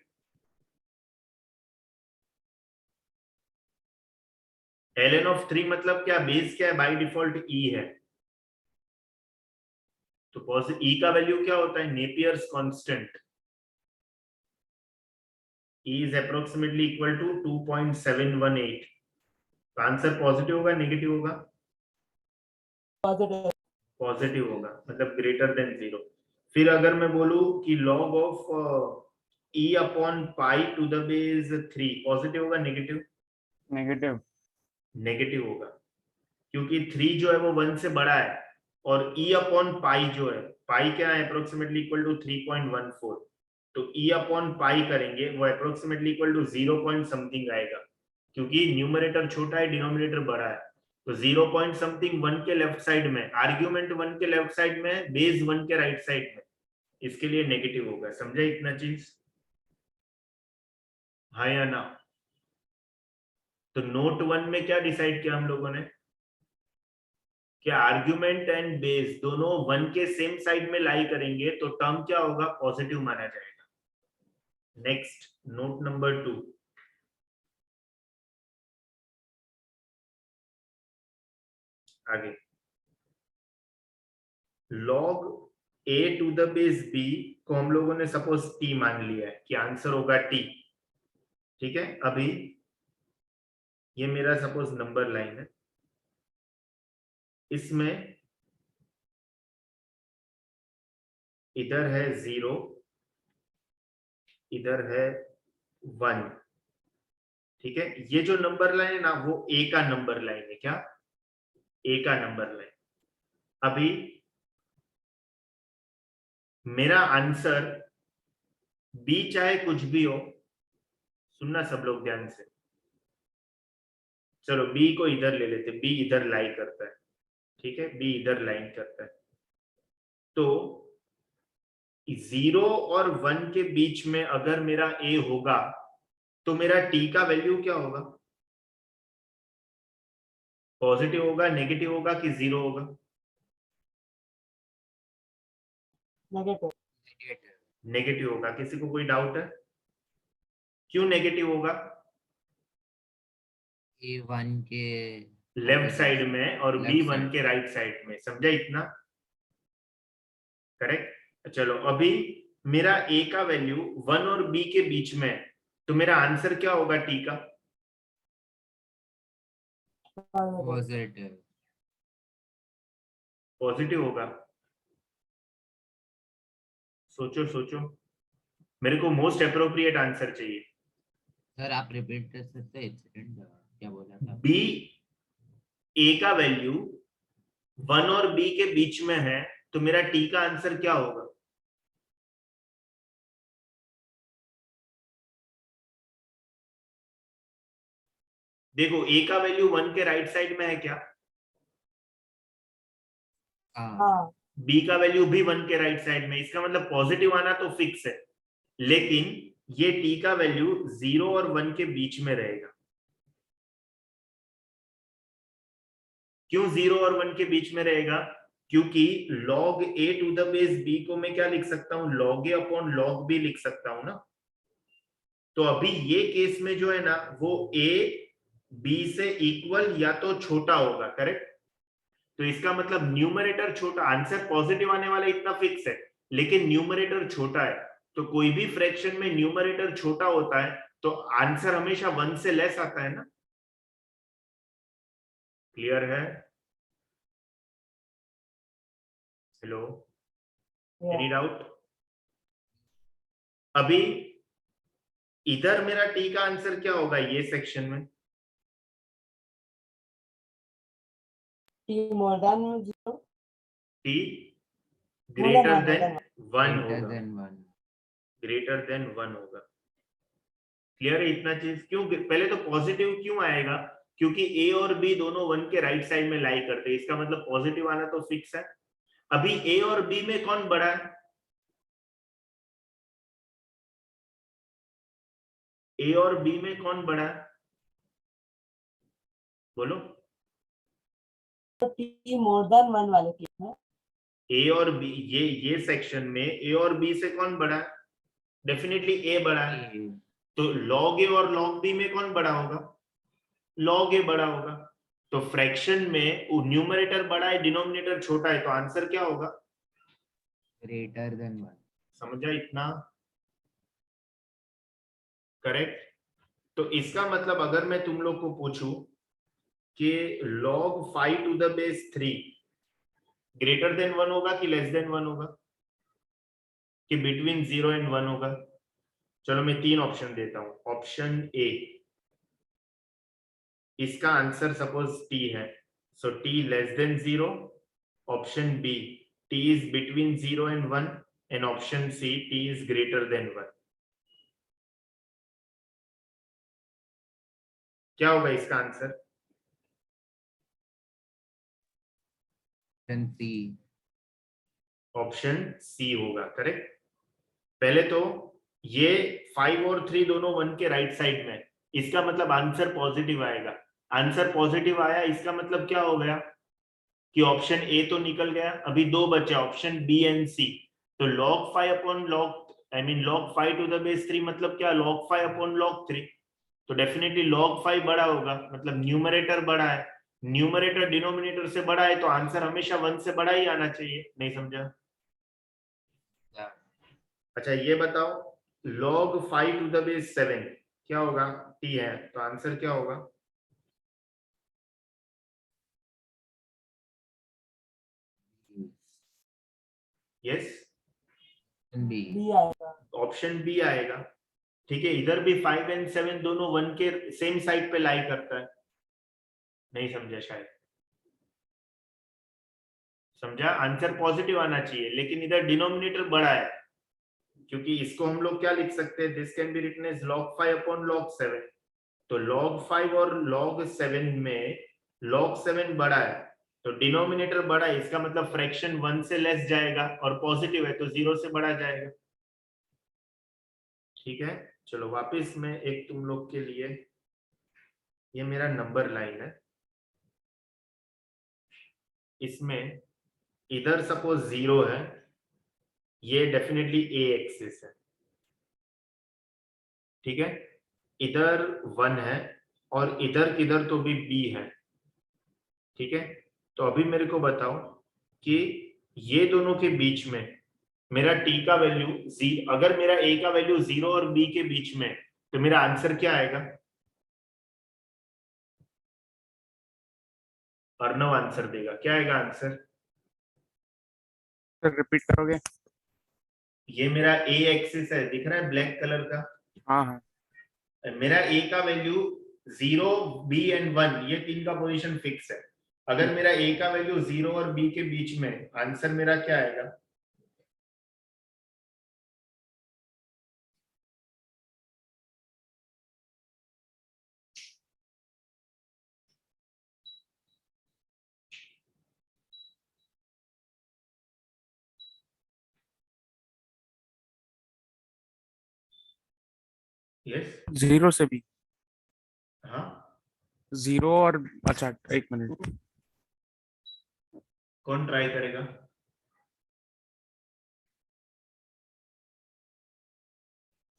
ln ऑफ 3 मतलब क्या, बेस क्या है, बाय डिफॉल्ट e है, तो e का वैल्यू क्या होता है, Napier's constant, e is approximately equal to 2.718, तो आंसर पॉजिटिव होगा नेगेटिव होगा, पॉजिटिव। पॉजिटिव होगा, मतलब ग्रेटर देन 0। फिर अगर मैं बोलूं कि log of e upon pi to the base 3 positive होगा नेगेटिव, नेगेटिव, नेगेटिव होगा, क्योंकि 3 जो है वो 1 से बड़ा है, और e अपॉन पाई जो है, पाई क्या है, अप्रोक्सीमेटली इक्वल टू 3.14, तो e अपॉन पाई करेंगे वो approximately equal to 0 point something आएगा, क्योंकि न्यूमरेटर छोटा है डिनोमिनेटर बड़ा है, तो 0 पॉइंट समथिंग 1 के लेफ्ट साइड में, आर्ग्यूमेंट 1 के लेफ्ट साइड में, बेस 1 के राइट साइड में, इसके लिए नेगेटिव होगा। समझा इतना चीज, हाँ या ना? तो नोट 1 में क्या डिसाइड किया हम लोगों ने, क्या आर्ग्यूमेंट एंड बेस दोनों 1 के सेम साइड में लाई करेंगे तो टर्म क्या होगा, पॉजिटिव माना जाएगा। नेक्स्ट नोट नंबर 2, आगे log a to the base b को हम लोगों ने सपोज t मान लिया है कि आंसर होगा t, ठीक है। अभी ये मेरा सपोज नंबर लाइन है, इसमें इधर है 0, इधर है 1, ठीक है। ये जो नंबर लाइन है ना वो a का नंबर लाइन है, क्या, a का नंबर लाइन। अभी मेरा आंसर b चाहे कुछ भी हो, सुनना सब लोग ध्यान से, चलो b को इधर ले लेते, b इधर लाई करता है, ठीक है, b इधर लाइन करता है, तो 0 और 1 के बीच में अगर मेरा a होगा तो मेरा t का वैल्यू क्या होगा, पॉजिटिव होगा, नेगेटिव होगा कि 0 होगा, नेगेटिव। नेगेटिव, नेगेटिव होगा। किसी को कोई डाउट है, क्यों नेगेटिव होगा, ए 1 के लेफ्ट साइड में और b Left 1 side. के राइट साइड में, समझा इतना, करेक्ट। चलो अभी मेरा a का वैल्यू 1 और b के बीच में है, तो मेरा आंसर क्या होगा t का, पॉजिटिव, पॉजिटिव होगा। सोचो सोचो, मेरे को मोस्ट अप्रोप्रिएट आंसर चाहिए। सर आप रिपीट कर सकते हैं, एक सेकंड, क्या बोला था? b a का वैल्यू 1 और b के बीच में है, तो मेरा t का आंसर क्या होगा, देखो a का वैल्यू 1 के राइट साइड में है क्या, हाँ, हाँ, b का वैल्यू भी 1 के राइट साइड में, इसका मतलब पॉजिटिव आना तो फिक्स है, लेकिन ये t का वैल्यू 0 और 1 के बीच में रहेगा। क्यों 0 और 1 के बीच में रहेगा, क्योंकि log a to the base b को मैं क्या लिख सकता हूं, log a upon log b लिख सकता हूं ना। तो अभी ये केस में जो है ना वो a b से इक्वल या तो छोटा होगा, करेक्ट। तो इसका मतलब न्यूमरेटर छोटा, आंसर पॉजिटिव आने वाला इतना फिक्स है, लेकिन न्यूमरेटर छोटा है, तो कोई भी फ्रैक्शन में न्यूमरेटर छोटा होता है तो आंसर हमेशा 1 से लेस आता है ना। क्लियर है? Hello, any doubt? अभी इधर मेरा t का आंसर क्या होगा, ये सेक्शन में t more than 0, t greater one, than 1 greater होगा, than 1. ग्रेटर देन 1 होगा। क्लियर है इतना चीज? क्यों पहले तो पॉजिटिव क्यों आएगा, क्योंकि a और b दोनों 1 के राइट साइड में लाई करते हैं, इसका मतलब पॉजिटिव आना तो फिक्स है। अभी a और b में कौन बड़ा है, a और b में कौन बड़ा है, बोलो। t मोर देन 1 वाले केस में a और b, ये सेक्शन में a और b से कौन बड़ा है, डेफिनेटली a बड़ा है, A, तो log a और log b में कौन बड़ा होगा, log a बड़ा होगा। तो फ्रैक्शन में न्यूमरेटर बड़ा है डिनोमिनेटर छोटा है, तो आंसर क्या होगा? greater than 1. समझा इतना? करेक्ट। तो इसका मतलब अगर मैं तुम लोग को पूछूं कि log 5 to the base 3 greater than 1 होगा कि लेस देन 1 होगा कि बिटवीन 0 एंड 1 होगा? चलो मैं 3 ऑप्शन देता हूं। ऑप्शन ए, इसका आंसर सपोज t है, so t less than 0। Option B, t is between 0 and 1 and option C, t is greater than 1। क्या होगा इसका answer? Option C. Option C होगा करेक्ट। पहले तो ये 5 और 3 दोनों 1 के राइट साइड में, इसका मतलब आंसर पॉजिटिव आएगा। आंसर पॉजिटिव आया, इसका मतलब क्या हो गया कि ऑप्शन ए तो निकल गया, अभी 2 बचे ऑप्शन बी एंड सी। तो log 5 upon log 5 to the base 3 मतलब क्या? log 5 upon log 3। तो डेफिनेटली log 5 बड़ा होगा, मतलब न्यूमरेटर बड़ा है, न्यूमरेटर डिनोमिनेटर से बड़ा है, तो आंसर हमेशा 1 से बड़ा ही आना चाहिए। नहीं समझा? Yeah. अच्छा ये बताओ, log 5 टू द बेस 7 क्या होगा? t है, तो आंसर क्या होगा? Yes, Option B. बी आएगा। ऑप्शन बी आएगा। ठीक है, इधर भी 5 एंड 7 दोनों 1 के सेम साइड पे लाई करता है। नहीं समझा शायद? समझा? आंसर पॉजिटिव आना चाहिए, लेकिन इधर डिनोमिनेटर बड़ा है, क्योंकि इसको हम लोग क्या लिख सकते हैं? This can be written as log 5 upon log 7। तो log 5 और log 7 में log 7 बड़ा है, तो डिनोमिनेटर बड़ा है, इसका मतलब फ्रैक्शन 1 से लेस जाएगा, और पॉजिटिव है तो 0 से बड़ा जाएगा। ठीक है, चलो वापस मैं एक तुम लोग के लिए, ये मेरा नंबर लाइन है, इसमें इधर सपोज 0 है, ये डेफिनेटली ए एक्सिस है। ठीक है, इधर 1 है और इधर किधर तो भी बी है। ठीक है, तो अभी मेरे को बताओ कि ये दोनों के बीच में मेरा t का वैल्यू, अगर मेरा a का वैल्यू 0 और b के बीच में, तो मेरा आंसर क्या आएगा? अर्णव आंसर देगा, क्या आएगा आंसर? सर रिपीट करोगे? ये मेरा a एक्सिस है, दिख रहा है ब्लैक कलर का? हाँ हाँ। मेरा a का वैल्यू 0, b एंड 1, ये 3 का पोजीशन फिक्स है। अगर मेरा a का वैल्यू 0 और b के बीच में, आंसर मेरा क्या आएगा? यस, 0 से भी? हाँ, 0 और अच्छा एक मिनट, कौन ट्राई करेगा?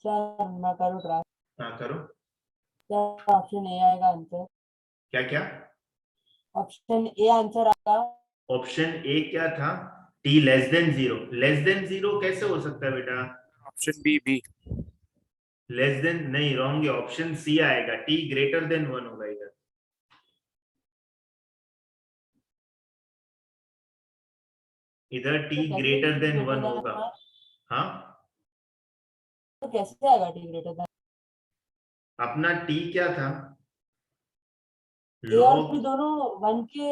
सर मैं करूँ ट्राई। हाँ करो। सर ऑप्शन ए आएगा आंसर। क्या क्या? ऑप्शन ए आंसर आएगा। ऑप्शन ए क्या था? t less than 0। Less than 0 कैसे हो सकता है बेटा? Option B B. Less than नहीं, रॉन्ग है, ऑप्शन सी आएगा, t ग्रेटर देन 1 होगा इधर। इधर t तो कैसे ग्रेटर देन greater 1 than होगा। one? हाँ, तो कैसे आएगा टी ग्रेटर देन? अपना t क्या था? ए और log बी दोनों 1 के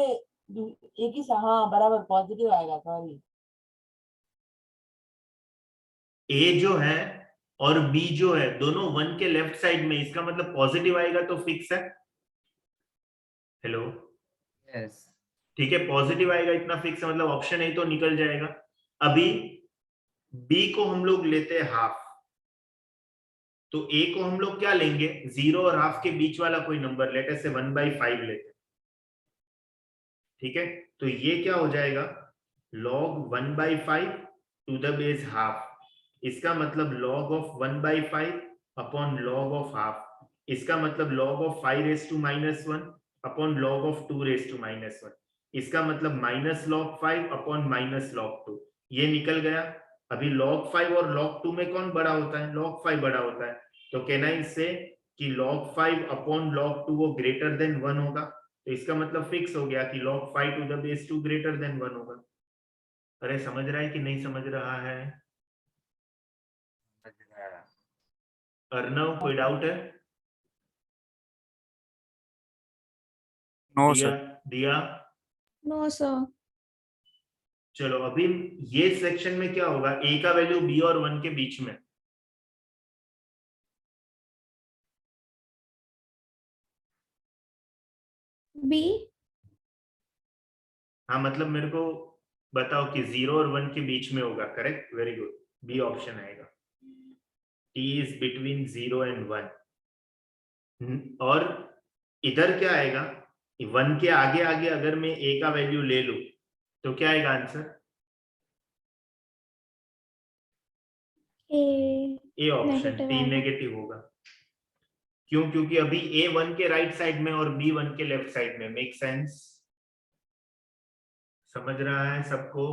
एक ही हाँ बराबर पॉजिटिव आएगा, सॉरी। a जो है और b जो है दोनों 1 के लेफ्ट साइड में, इसका मतलब पॉजिटिव आएगा तो फिक्स है। Hello, Yes. ठीक है, पॉजिटिव आएगा इतना फिक्स है, मतलब ऑप्शन ए तो निकल जाएगा। अभी b को हम लोग लेते हैं हाफ, तो a को हम लोग क्या लेंगे? 0 और हाफ के बीच वाला कोई नंबर, लेट अस से 1/5 लेते हैं। ठीक है, तो ये क्या हो जाएगा? log 1/5 to the base half, इसका मतलब log of 1/5 upon log of half, इसका मतलब log of 5 raised to -1 upon log of 2 raise to minus 1। इसका मतलब minus log 5 upon minus log 2, ये निकल गया। अभी log 5 और log 2 में कौन बड़ा होता है? log 5 बड़ा होता है। तो कहना इससे कि log 5 अपॉन log 2 वो ग्रेटर देन 1 होगा। तो इसका मतलब फिक्स हो गया कि log 5 to the base 2 greater than 1 होगा। अरे समझ रहा है कि नहीं समझ रहा है? अर्णव, कोई डाउट है? नो दिया? सर। दिया? No sir. चलो अभी ये सेक्शन में क्या होगा, ए का वैल्यू बी और 1 के बीच में। बी। हाँ मतलब मेरे को बताओ कि 0 और 1 के बीच में होगा। Correct, very good, B option आएगा। T is between 0 and 1। और इधर क्या आएगा, 1 के आगे आगे अगर मैं ए का वैल्यू ले लूं तो क्या आएगा answer? A option, negative T आएगा। नेगेटिव होगा। क्यों? क्योंकि अभी ए 1 के राइट साइड में और बी 1 के लेफ्ट साइड में। Make sense? समझ रहा है सबको?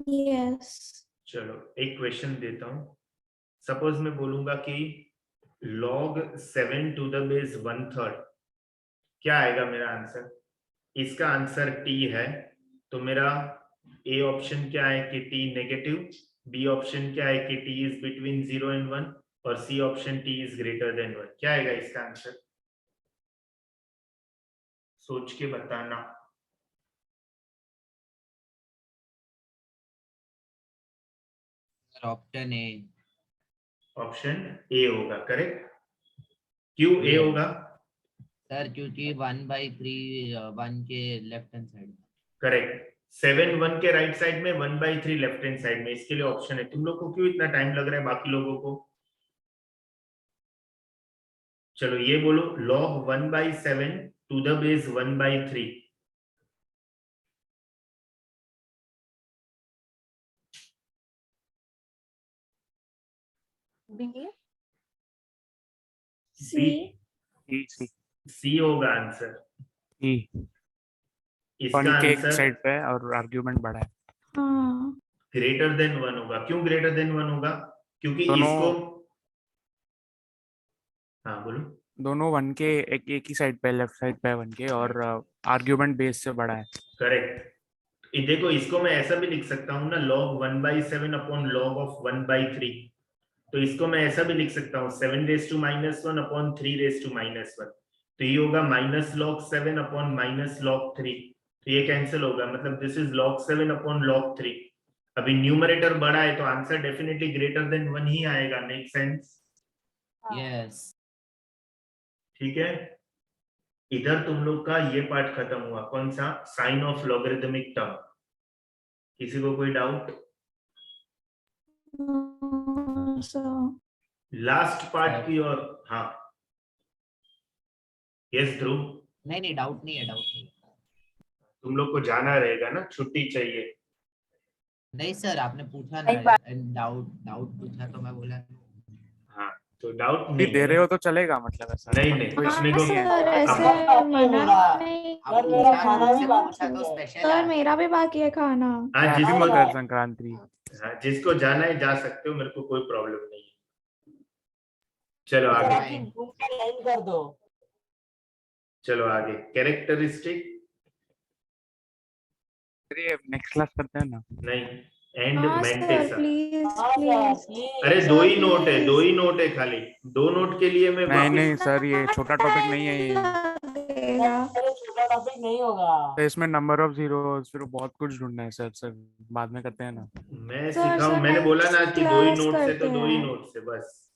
यस। चलो एक क्वेश्चन देता हूं। सपोज मैं बोलूंगा कि log 7 टू द बेस 1/3, क्या आएगा मेरा आंसर? इसका आंसर टी है। तो मेरा ए ऑप्शन क्या है कि टी नेगेटिव, बी ऑप्शन क्या है कि टी इज बिटवीन 0 एंड 1, और C option T is greater than 1। क्या आएगा इसका आंसर? सोच के बताना। Option A. ऑप्शन ए होगा करेक्ट। क्यों ए Yes. होगा? सर क्योंकि 1/3 1 के लेफ्ट हैंड साइड। करेक्ट। 7 1 के राइट साइड में, 1/3 लेफ्ट हैंड साइड में, इसके लिए ऑप्शन है। तुम लोग को क्यों इतना टाइम लग रहा है बाकी लोगों को? चलो ये बोलो, log 1/7 टू द बेस 1/3। सी। ई सी। सी होगा आंसर। ई इसका 1 के एक आंसर साइड पे है और आर्ग्यूमेंट बड़ा है। हाँ। ग्रेटर देन 1 होगा। क्यों ग्रेटर देन 1 होगा? क्योंकि दोनों इसको, हाँ बोलो। दोनों 1 के एक ही साइड पे, लेफ्ट साइड पे है 1 के, और आर्ग्यूमेंट बेस से बड़ा है। करेक्ट। देखो इसको मैं ऐसा भी लिख सकता हूँ ना, log 1/7 अपॉन log ऑफ 1/3। तो इसको मैं ऐसा भी लिख सकता हूँ 7 raise to -1 upon 3 raise to -1। तो ये होगा -log 7 अपॉन -log 3। तो ये कैंसिल होगा, मतलब this is log 7 upon log 3। अभी न्यूमरेटर बड़ा है तो आंसर डेफिनेटली ग्रेटर देन 1 ही आएगा। Make sense? यस। ठीक है, इधर तुम लोग का ये पार्ट खत्म हुआ। कौन सा? Sign of logarithmic term. किसी को कोई doubt? No sir. Last part की और, हाँ यस ध्रुव, नहीं डाउट नहीं है, डाउट नहीं है। तुम लोग को जाना रहेगा ना, छुट्टी चाहिए। नहीं सर, आपने पूछा ना, डाउट डाउट पूछा तो मैं बोला। हाँ तो डाउट भी नहीं दे है रहे ना? हो तो चलेगा, मतलब ऐसा नहीं नहीं, कोई हाँ मेरे को सर, ऐसे अब, मना नहीं आप मेरा पूछा खाना तो भी उससे बाकी पूछा तो है। स्पेशल सर है। मेरा भी बाकी है खाना। हाँ हैप्पी जिसको, मकर संक्रांति। हाँ जिसको जाना है जा सकते हो, मेरे को कोई प्रॉब्लम नहीं है। चलो सर आगे, आपकी ग्रुप का एंड कर दो। चलो आगे। कैरेक्टरिस्टिक नेक्स्ट क्लास करते हैं ना। नहीं, एंड हाँ सर मेंटेसा। प्लीज हाँ सर प्लीज। प्लीज। अरे सर, दो ही नोट है, दो please। ही नोट है खाली। 2 नोट के लिए मैं नहीं नहीं वापस, सर, ये छोटा टॉपिक नहीं है ये। लगेगा। सर छोटा टॉपिक नहीं होगा। तो इसमें नंबर ऑफ जीरोस, फिर बहुत कुछ ढूंढना है सर। सर बाद में करते हैं ना। मैं सर सिखाऊं? सर मैंने बोला ना नेक्स्ट कि 2 ही क्लास नोट से, तो करते 2 ही हैं। नोट से बस।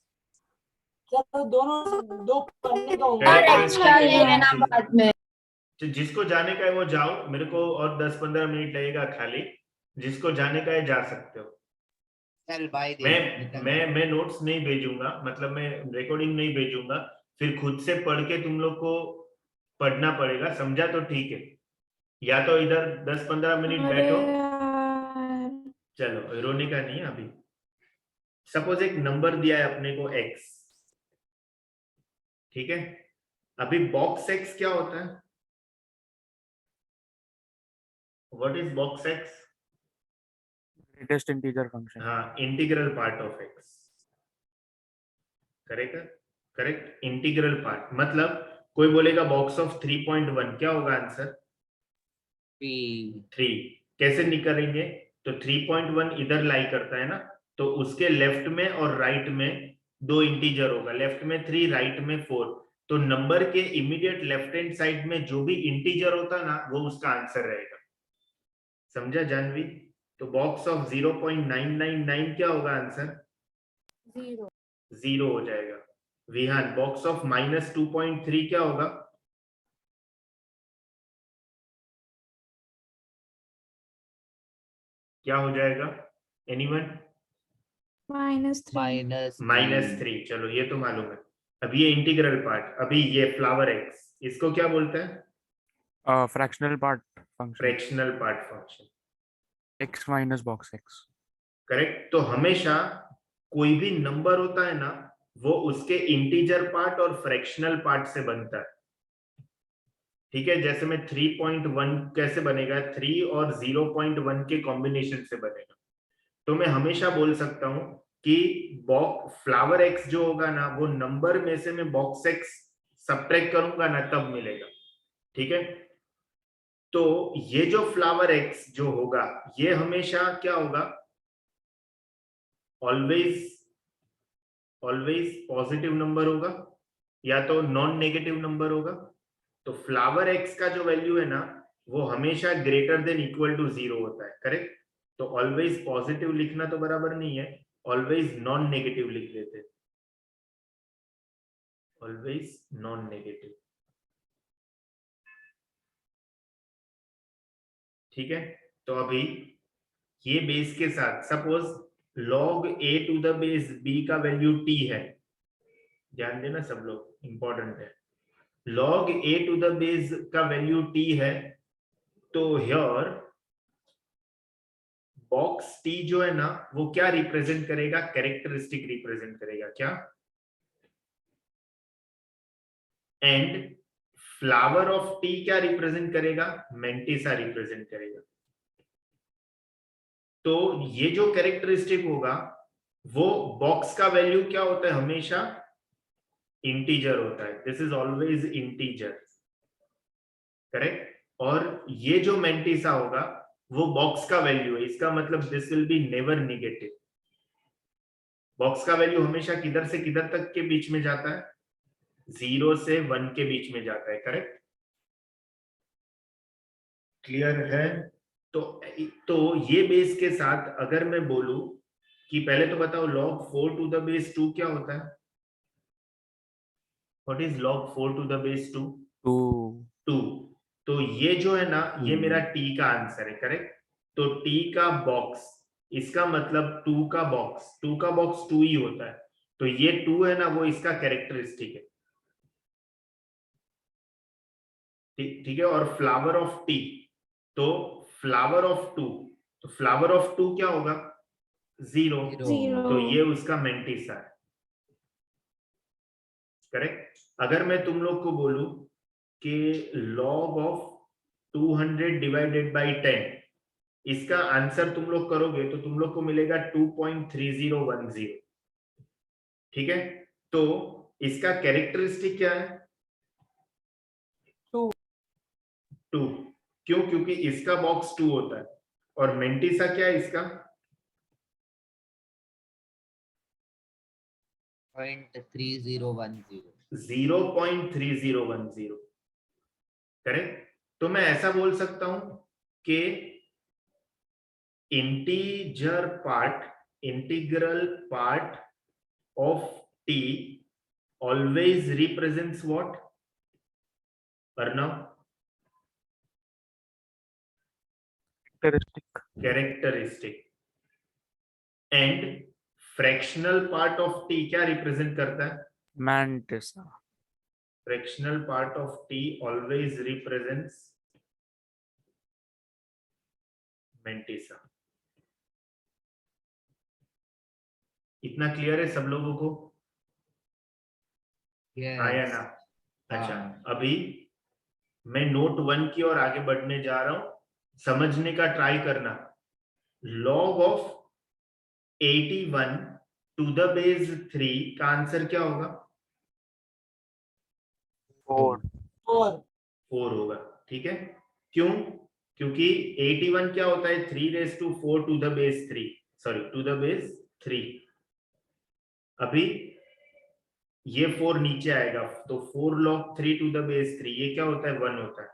सर तो दोनों दो पढ़ने का होगा। Correct. एक्स्ट्रा ले लेना बाद में। तो जिसको जाने का है वो जाओ, मेरे को और 10-15 मिनट लगेगा खाली। जिसको जाने का है जा सकते हो। चल भाई मैं नोट्स नहीं भेजूंगा, मतलब मैं रिकॉर्डिंग नहीं भेजूंगा। फिर खुद से पढ़ के तुम लोग को पढ़ना पड़ेगा, समझा? तो ठीक है, या तो इधर 10-15 मिनट अरे बैठो। यार। चलो रोने का नहीं है अभी। सपोज एक नंबर दिया है अपने को x, ठीक है? अभी बॉक्स एक्स क्या होता है? What is box X? Greatest integer function. हाँ, integral part of X. Correct, correct, integral part. मतलब कोई बोलेगा बॉक्स ऑफ 3.1, क्या होगा आंसर? 3। कैसे निकालेंगे? तो 3.1 इधर लाई करता है ना, तो उसके लेफ्ट में और राइट में दो इंटीजर होगा, लेफ्ट में 3, राइट में 4। तो नंबर के इमीडिएट लेफ्ट हैंड साइड में जो भी इंटीजर होता है ना, वो उसका आंसर रहेगा। समझा जानवी? तो बॉक्स ऑफ 0.999 क्या होगा आंसर? 0 हो जाएगा। विहान, बॉक्स ऑफ -2.3 क्या होगा? क्या हो जाएगा? एनीवन? -3 -3। चलो ये तो मालूम है। अब ये इंटीग्रल पार्ट, अभी ये फ्लावर एक्स, इसको क्या बोलते हैं? Fractional part function, fractional part function. x minus box x। Correct. तो हमेशा कोई भी नंबर होता है ना, वो उसके इंटीजर पार्ट और फ्रैक्शनल पार्ट से बनता है। ठीक है, जैसे मैं 3.1 कैसे बनेगा? 3 और 0.1 के कॉम्बिनेशन से बनेगा। तो मैं हमेशा बोल सकता हूं कि बॉक्स फ्लावर एक्स जो होगा ना, वो नंबर में से मैं बॉक्स एक्स सब्ट्रैक्ट करूंगा ना, तब मिलेगा। ठीक है, तो ये जो फ्लावर एक्स जो होगा, ये हमेशा क्या होगा? ऑलवेज पॉजिटिव नंबर होगा, या तो नॉन नेगेटिव नंबर होगा। तो फ्लावर एक्स का जो वैल्यू है ना, वो हमेशा ग्रेटर देन इक्वल टू 0 होता है। करेक्ट। तो ऑलवेज पॉजिटिव लिखना तो बराबर नहीं है, ऑलवेज नॉन नेगेटिव लिख देते हैं। Always non negative. ठीक है, तो अभी ये बेस के साथ suppose log a to the base b का वैल्यू t है। ध्यान देना सब लोग, इंपॉर्टेंट है। log a to the base का वैल्यू t है, तो हियर बॉक्स t जो है ना, वो क्या रिप्रेजेंट करेगा? कैरेक्टरिस्टिक रिप्रेजेंट करेगा। क्या? एंड फ्लावर ऑफ t क्या रिप्रेजेंट करेगा? मेंटिसा रिप्रेजेंट करेगा। तो ये जो कैरेक्टरिस्टिक होगा, वो बॉक्स का वैल्यू क्या होता है? हमेशा इंटीजर होता है। This is always integer. Correct. और ये जो मेंटिसा होगा, वो बॉक्स का वैल्यू है। इसका मतलब this will be never negative. Box का वैल्यू हमेशा किधर से किधर तक के बीच में जाता है? 0 से 1 के बीच में जाता है। करेक्ट। क्लियर है? तो ये बेस के साथ अगर मैं बोलूं कि पहले तो बताओ log 4 टू द बेस 2 क्या होता है? What is log 4 to the base 2? 2। तो ये जो है ना, ये मेरा t का आंसर है। करेक्ट। तो t का बॉक्स, इसका मतलब 2 का बॉक्स, 2 का बॉक्स 2 ही होता है। तो ये 2 है ना, वो इसका कैरेक्टरिस्टिक है। ठीक है। और फ्लावर ऑफ टी, तो फ्लावर ऑफ 2, तो फ्लावर ऑफ 2 क्या होगा? 0। तो ये उसका मेंटिसा है। करेक्ट। अगर मैं तुम लोग को बोलूं कि log ऑफ 200 डिवाइडेड बाई 10, इसका आंसर तुम लोग करोगे तो तुम लोग को मिलेगा 2.3010। ठीक है, तो इसका कैरेक्टरिस्टिक क्या है? 2। 2। क्यों? क्योंकि इसका बॉक्स 2 होता है। और मेंटिसा क्या है इसका? 0.3010। 0.3010। करेक्ट। तो मैं ऐसा बोल सकता हूं कि integral part of t always represents what? Arnav? Characteristic. And fractional part of t क्या रिप्रेजेंट करता है? Mantissa. Fractional part of t always represents mantissa. इतना क्लियर है सब लोगों को? आया ना? अच्छा, हाँ। अभी मैं नोट 1 की ओर आगे बढ़ने जा रहा हूं, समझने का ट्राई करना। Log of 81 to the base 3 का आंसर क्या होगा? 4 4 4 होगा। ठीक है, क्यों? क्योंकि 81 क्या होता है? 3 raise to 4 to the base 3, sorry to the base 3। अभी ये 4 नीचे आएगा, तो 4 log 3 टू द बेस 3 ये क्या होता है? 1 होता है,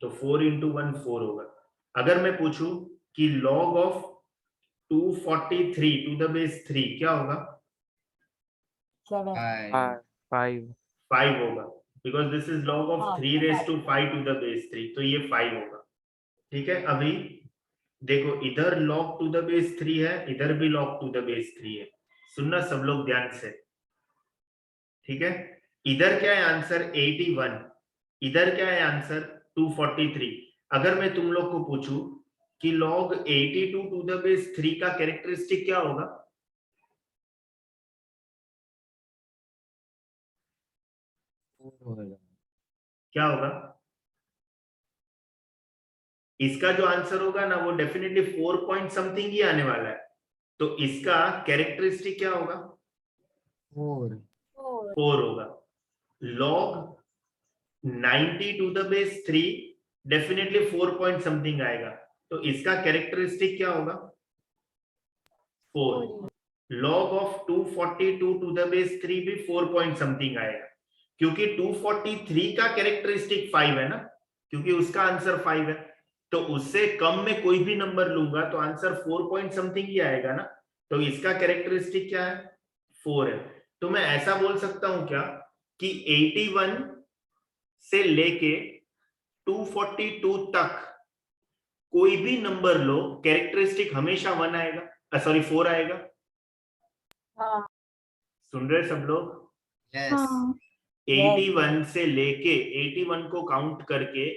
तो 4 इंटू 1 4 होगा। अगर मैं पूछूं कि log of 243 to the base 3 क्या होगा? 7 5 5 5 होगा, because this is log of हाँ, 3 raise to 5 to the base 3, तो ये 5 होगा। ठीक है, अभी देखो इधर log टू द बेस 3 है, इधर भी log टू द बेस 3 है। सुनना सब लोग ध्यान से, ठीक है। इधर क्या है आंसर? 81, इधर क्या है आंसर? 243। अगर मैं तुम लोग को पूछूं कि log 82 टू द बेस 3 का कैरेक्टरिस्टिक क्या होगा? होगा। क्या होगा? इसका जो आंसर होगा ना वो डेफिनेटली 4 पॉइंट समथिंग ही आने वाला है, तो इसका कैरेक्टरिस्टिक क्या होगा? 4 4 होगा। log 90 to the base 3 definitely 4 point something आएगा, तो इसका कैरेक्टरिस्टिक क्या होगा? 4। log of 242 to the base 3 भी 4 पॉइंट समथिंग आएगा, क्योंकि 243 का कैरेक्टरिस्टिक 5 है ना, क्योंकि उसका आंसर 5 है, तो उससे कम में कोई भी नंबर लूंगा तो आंसर 4 पॉइंट समथिंग ही आएगा ना, तो इसका कैरेक्टरिस्टिक क्या है? 4 है। तो मैं ऐसा बोल सकता हूं क्या कि 81 से लेके 242 तक कोई भी नंबर लो, कैरेक्टरिस्टिक हमेशा 1 आएगा, सॉरी 4 आएगा। हाँ सुन रहे सब लोग? यस हाँ 81 से लेके 81 को काउंट करके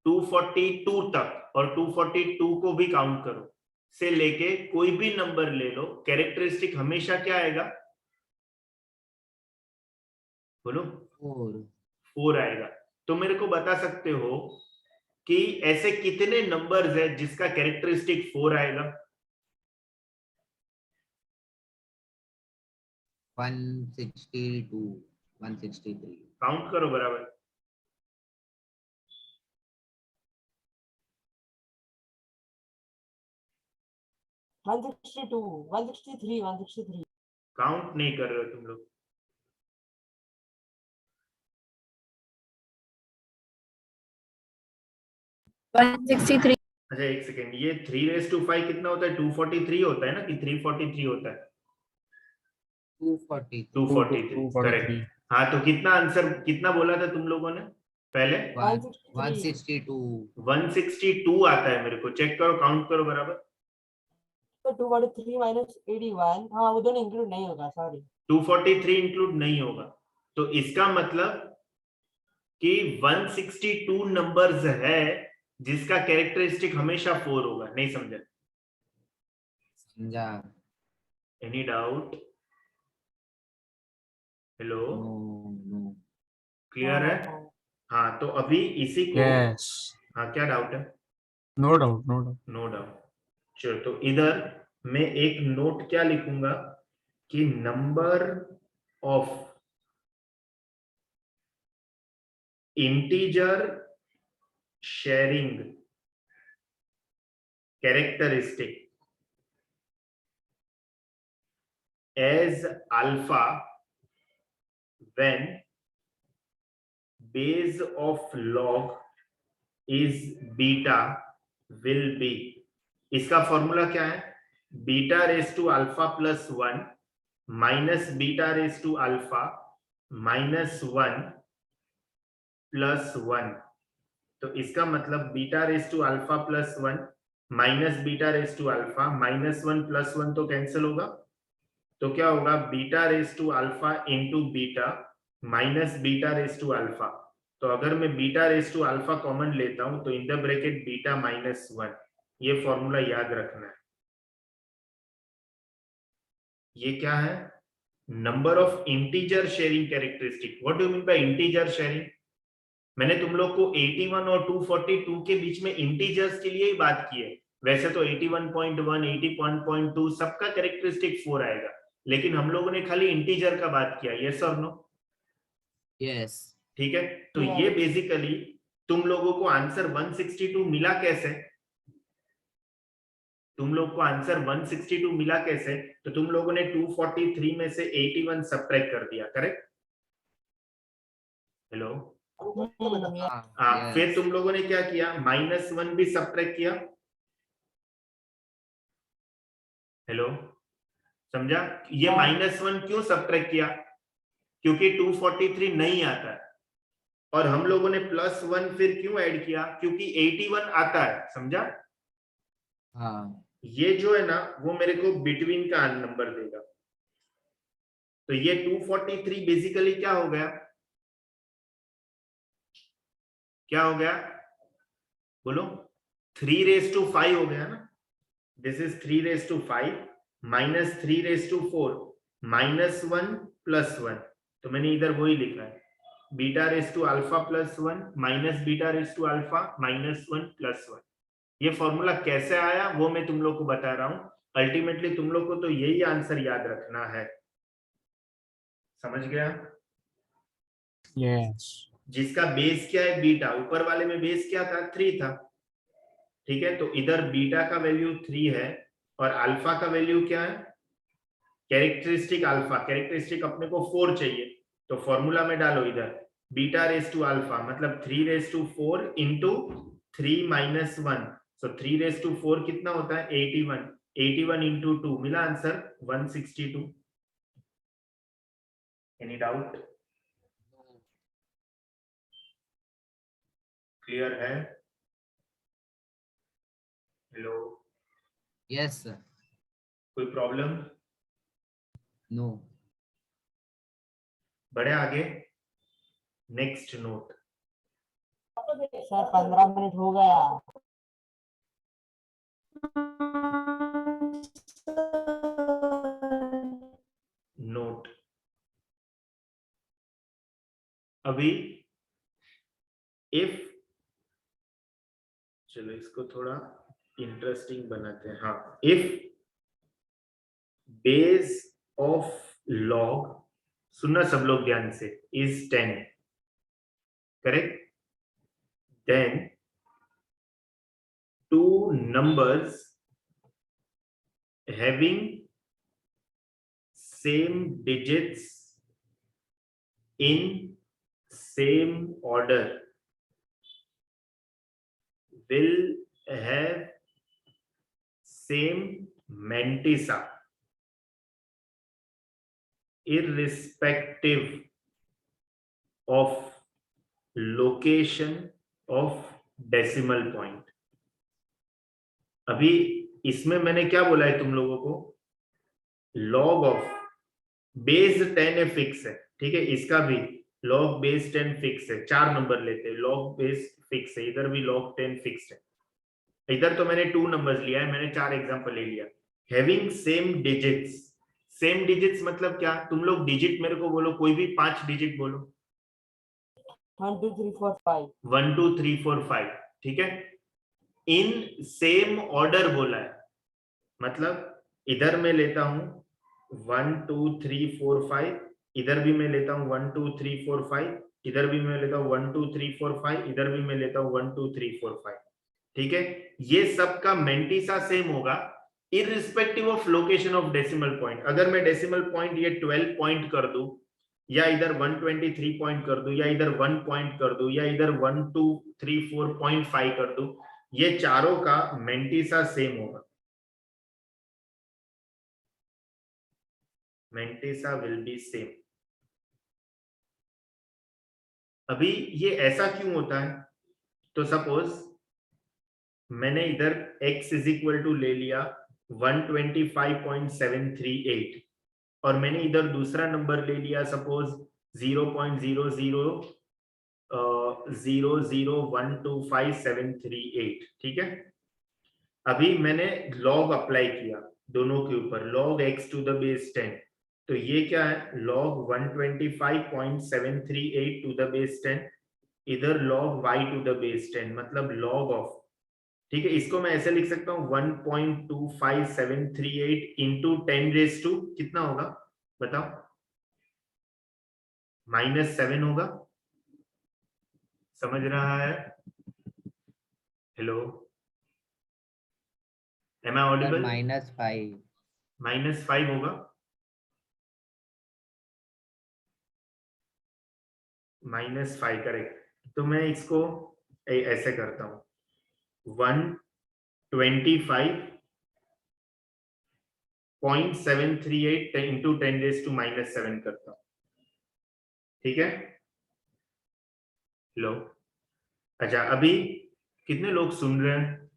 242 तक, और 242 को भी काउंट करो, से लेके कोई भी नंबर ले लो, कैरेक्टरिस्टिक हमेशा क्या आएगा? बोलो। 4 4 आएगा। तो मेरे को बता सकते हो कि ऐसे कितने नंबर्स है जिसका कैरेक्टरिस्टिक 4 आएगा? 162 163 काउंट करो बराबर। वन 162 163 163 काउंट नहीं कर रहे हो तुम लोग। 163 अच्छा एक सेकेंड, ये 3 रेज टू 5 कितना होता है? 243 होता है ना, कि 343 होता है? 243 243 करेक्ट। हाँ, तो कितना आंसर, कितना बोला था तुम लोगों ने पहले? 162 162 आता है मेरे को, चेक करो, काउंट करो बराबर। तो 243 माइनस 81, हाँ वो दोनों इंक्लूड नहीं होगा, सॉरी 243 इंक्लूड नहीं होगा, तो इसका मतलब कि 162 नंबर्स है जिसका कैरेक्टरिस्टिक हमेशा 4 होगा। नहीं समझा? समझा any doubt? Hello, no no clear है? हाँ, तो अभी इसी को, यस हाँ क्या डाउट है? No doubt no doubt no doubt. चलो, तो इधर मैं एक नोट क्या लिखूंगा कि number of integer sharing characteristic as alpha when base of log is beta will be, इसका फॉर्मूला क्या है? Beta raise to alpha plus 1 minus beta raise to alpha minus 1 plus 1। तो इसका मतलब beta raise to alpha plus 1 minus beta raise to alpha minus 1 plus 1 तो cancel होगा, तो क्या होगा? Beta raise to alpha into beta minus beta raise to alpha. तो अगर मैं beta raise to alpha common लेता हूं तो in the bracket beta minus 1, ये फॉर्मूला याद रखना है। ये क्या है? Number of integer sharing characteristic. What do you mean bye integer sharing? मैंने तुम लोग को 81 और 242 के बीच में इंटीजर्स के लिए ही बात की है। वैसे तो 81.1, 80.2 सबका कैरेक्टरिस्टिक 4 आएगा, लेकिन हम लोगों ने खाली इंटीजर का बात किया। यस और नो? यस। ठीक है, तो ये बेसिकली तुम लोगों को आंसर 162 मिला कैसे? तुम लोग को आंसर 162 मिला कैसे? तो तुम लोगों ने 243 में से 81 सब्ट्रैक्ट कर दिया, करेक्ट? हेलो, फिर तुम लोगों ने क्या किया? -1 भी सब्ट्रैक्ट किया। हेलो, समझा? ये -1 क्यों सब्ट्रैक्ट किया? क्योंकि 243 नहीं आता है। और हम लोगों ने +1 फिर क्यों ऐड किया? क्योंकि 81 आता है, समझा? हाँ, ये जो है ना, वो मेरे को बिटवीन का नंबर देगा। तो ये 243 बेसिकली क्या हो गया? क्या हो गया बोलो? 3⁵ हो गया ना। This is 3⁵, -3⁴, -1 +1। तो मैंने इधर वही लिखा है, β⁴α +1 -β⁴α -1 +1। ये फॉर्मूला कैसे आया वो मैं तुम लोग को बता रहा हूं। अल्टीमेटली तुम लोग को तो यही आंसर याद रखना है, समझ गया? यस। जिसका बेस क्या है? बीटा। ऊपर वाले में बेस क्या था? 3 था। ठीक है, तो इधर बीटा का वैल्यू 3 है और अल्फा का वैल्यू क्या है? कैरेक्टरिस्टिक अल्फा, कैरेक्टरिस्टिक अपने को 4 चाहिए, तो फॉर्मूला में डालो इधर β⁴ मतलब 3⁴ इंटू 3 - 1, सो 3⁴ कितना होता है? 81। 81 इंटू 2 मिला आंसर 162। Any doubt? क्लियर है? Hello, yes sir. कोई प्रॉब्लम? नो। बढ़े आगे, नेक्स्ट नोट। सर 15 मिनट हो गया। नोट अभी इफ, चलो इसको थोड़ा इंटरेस्टिंग बनाते हैं। हाँ, इफ बेस ऑफ लॉग, सुनना सब लोग ध्यान से, is 10, correct? Then two numbers having same digits in same order will have same mantissa irrespective of location of decimal point। अभी इसमें मैंने क्या बोला है तुम लोगों को? लॉग ऑफ बेस 10 है, फिक्स है, ठीक है? इसका भी लॉग बेस 10 फिक्स है। 4 नंबर लेते हैं, लॉग बेस फिक्स है, इधर भी लॉग 10 फिक्स है। इधर तो मैंने 2 नंबर्स लिया है, मैंने 4 एग्जांपल ले लिया। Having same digits, same digits मतलब क्या? तुम लोग डिजिट मेरे को बोलो, कोई भी 5 डिजिट बोलो। 1 2 3 4 5 1 2 3 4 5, ठीक है? इन सेम ऑर्डर बोला है, मतलब इधर मैं लेता हूं 1 2 3 4 5, इधर भी मैं लेता हूं 1 2 3 4 5, इधर भी मैं लेता हूं 1 2 3 4 5, इधर भी मैं लेता हूं 1 2 3 4 5, ठीक है? ये सब का मेंटिसा सेम होगा irrespective of location of decimal point. अगर मैं डेसिमल पॉइंट ये 12 पॉइंट कर दूं, या इधर 123 पॉइंट कर दूं, या इधर 1 पॉइंट कर दूं, या इधर 1 2 3 4.5 कर दूं, ये चारों का मेंटिसा सेम होगा। Mantissa will be same. अभी ये ऐसा क्यों होता है? तो सपोज मैंने इधर x इज इक्वल टू ले लिया 125.738 और मैंने इधर दूसरा नंबर ले लिया सपोज 0.0000125,738, ठीक है? अभी मैंने लॉग अप्लाई किया दोनों के ऊपर, log x to the base 10, तो ये क्या है? log 125.738 टू द बेस 10, इधर log y to the base 10 मतलब log ऑफ, ठीक है, इसको मैं ऐसे लिख सकता हूँ 1.25738 इंटू 10 रेज टू कितना होगा बताओ, -7 होगा, समझ रहा है? Hello, M I Audible? -5 -5 होगा, -5 करेक्ट। तो मैं इसको ऐसे करता हूँ 125.738 इंटू 10 रेज टू -7 करता हूँ, ठीक है? लो, अच्छा अभी कितने लोग सुन रहे हैं?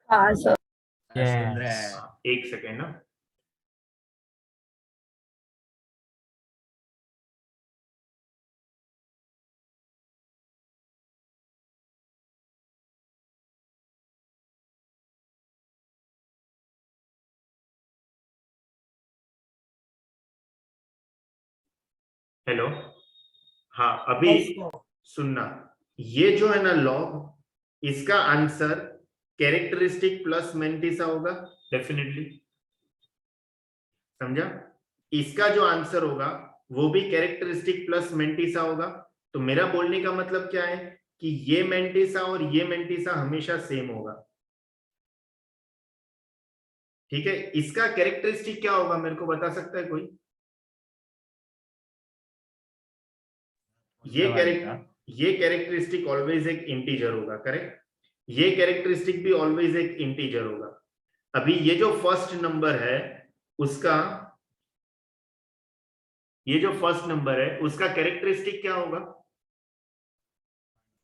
हाँ सर। सुन रहे हैं। एक सेकेंड ना, हेलो, हाँ अभी Yes, sir. सुनना, ये जो है ना लॉग, इसका आंसर कैरेक्टरिस्टिक प्लस मेंटिसा होगा डेफिनेटली, समझा? इसका जो आंसर होगा वो भी कैरेक्टरिस्टिक प्लस मेंटिसा होगा। तो मेरा बोलने का मतलब क्या है कि ये मेंटिसा और ये मेंटिसा हमेशा सेम होगा, ठीक है? इसका कैरेक्टरिस्टिक क्या होगा मेरे को बता सकता है कोई? ये कैरेक्टरिस्टिक ऑलवेज एक इंटीजर होगा, करेक्ट? ये कैरेक्टरिस्टिक भी ऑलवेज एक इंटीजर होगा। अभी ये जो फर्स्ट नंबर है उसका, ये जो फर्स्ट नंबर है उसका कैरेक्टरिस्टिक क्या होगा?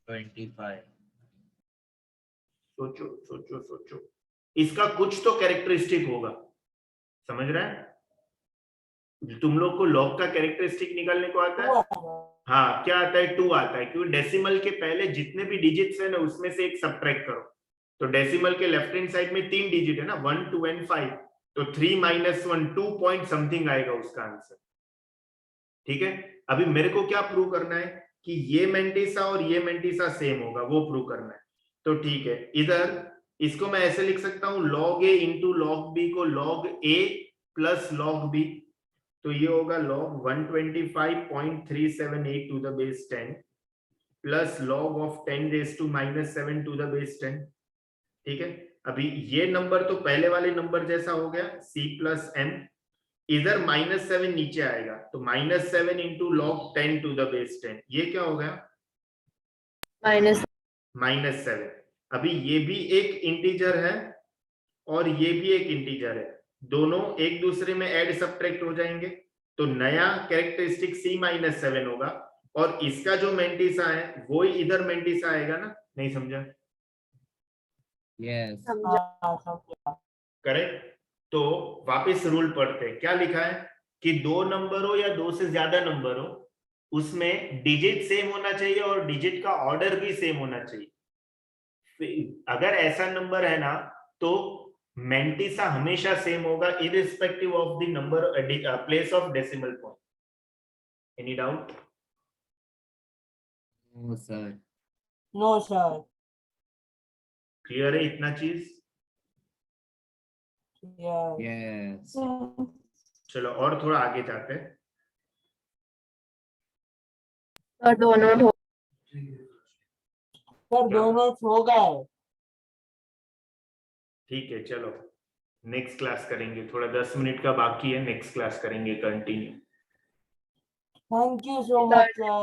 25 सोचो सोचो सोचो, इसका कुछ तो कैरेक्टरिस्टिक होगा, समझ रहा है? तुम लोग को लॉग का कैरेक्टरिस्टिक निकालने को आता है? हाँ, क्या आता है? 2 आता है, क्योंकि डेसिमल के पहले जितने भी डिजिट्स है ना उसमें से एक सब्ट्रैक्ट करो। तो डेसिमल के लेफ्ट हैंड साइड में 3 डिजिट है ना, 1 2 एंड 5, तो 3 - 1 2 पॉइंट समथिंग आएगा उसका आंसर, ठीक है? अभी मेरे को क्या प्रूव करना है कि ये मेंटिसा और ये मेंटिसा सेम होगा, वो प्रूव करना है। तो ठीक है, इधर इसको मैं ऐसे लिख सकता हूँ log a into log b को log a plus log b, तो ये होगा log 125.378 to the base 10 plus log of 10 raise to -7 to the base 10, ठीक है? अभी ये नंबर तो पहले वाले नंबर जैसा हो गया c प्लस m, इधर -7 नीचे आएगा तो -7 into log 10 to the base 10, ये क्या हो गया? -7। अभी ये भी एक इंटीजर है और ये भी एक इंटीजर है, दोनों एक दूसरे में ऐड सब्ट्रैक्ट हो जाएंगे, तो नया कैरेक्टरिस्टिक c - 7 होगा, और इसका जो मेंटिसा है वो ही इधर मेंटिसा आएगा ना, नहीं समझा? यस हाँ, समझा। करेक्ट? तो वापस रूल पढ़ते हैं, क्या लिखा है कि 2 नंबर हो या 2 से ज्यादा नंबर हो उसमें डिजिट सेम होना चाहिए और डिजिट का ऑर्डर भी सेम होना चाहिए। अगर ऐसा नंबर है ना तो मेंटिसा हमेशा सेम होगा irrespective of the number place of decimal point. Any doubt? No sir. No, sir. Clear है इतना चीज? Yeah. यस चलो और थोड़ा आगे जाते हैं। सर दोनों हो सर दोनों हो गए। ठीक है, चलो नेक्स्ट क्लास करेंगे, थोड़ा 10 मिनट का बाकी है, नेक्स्ट क्लास करेंगे continue. Thank you so much, sir.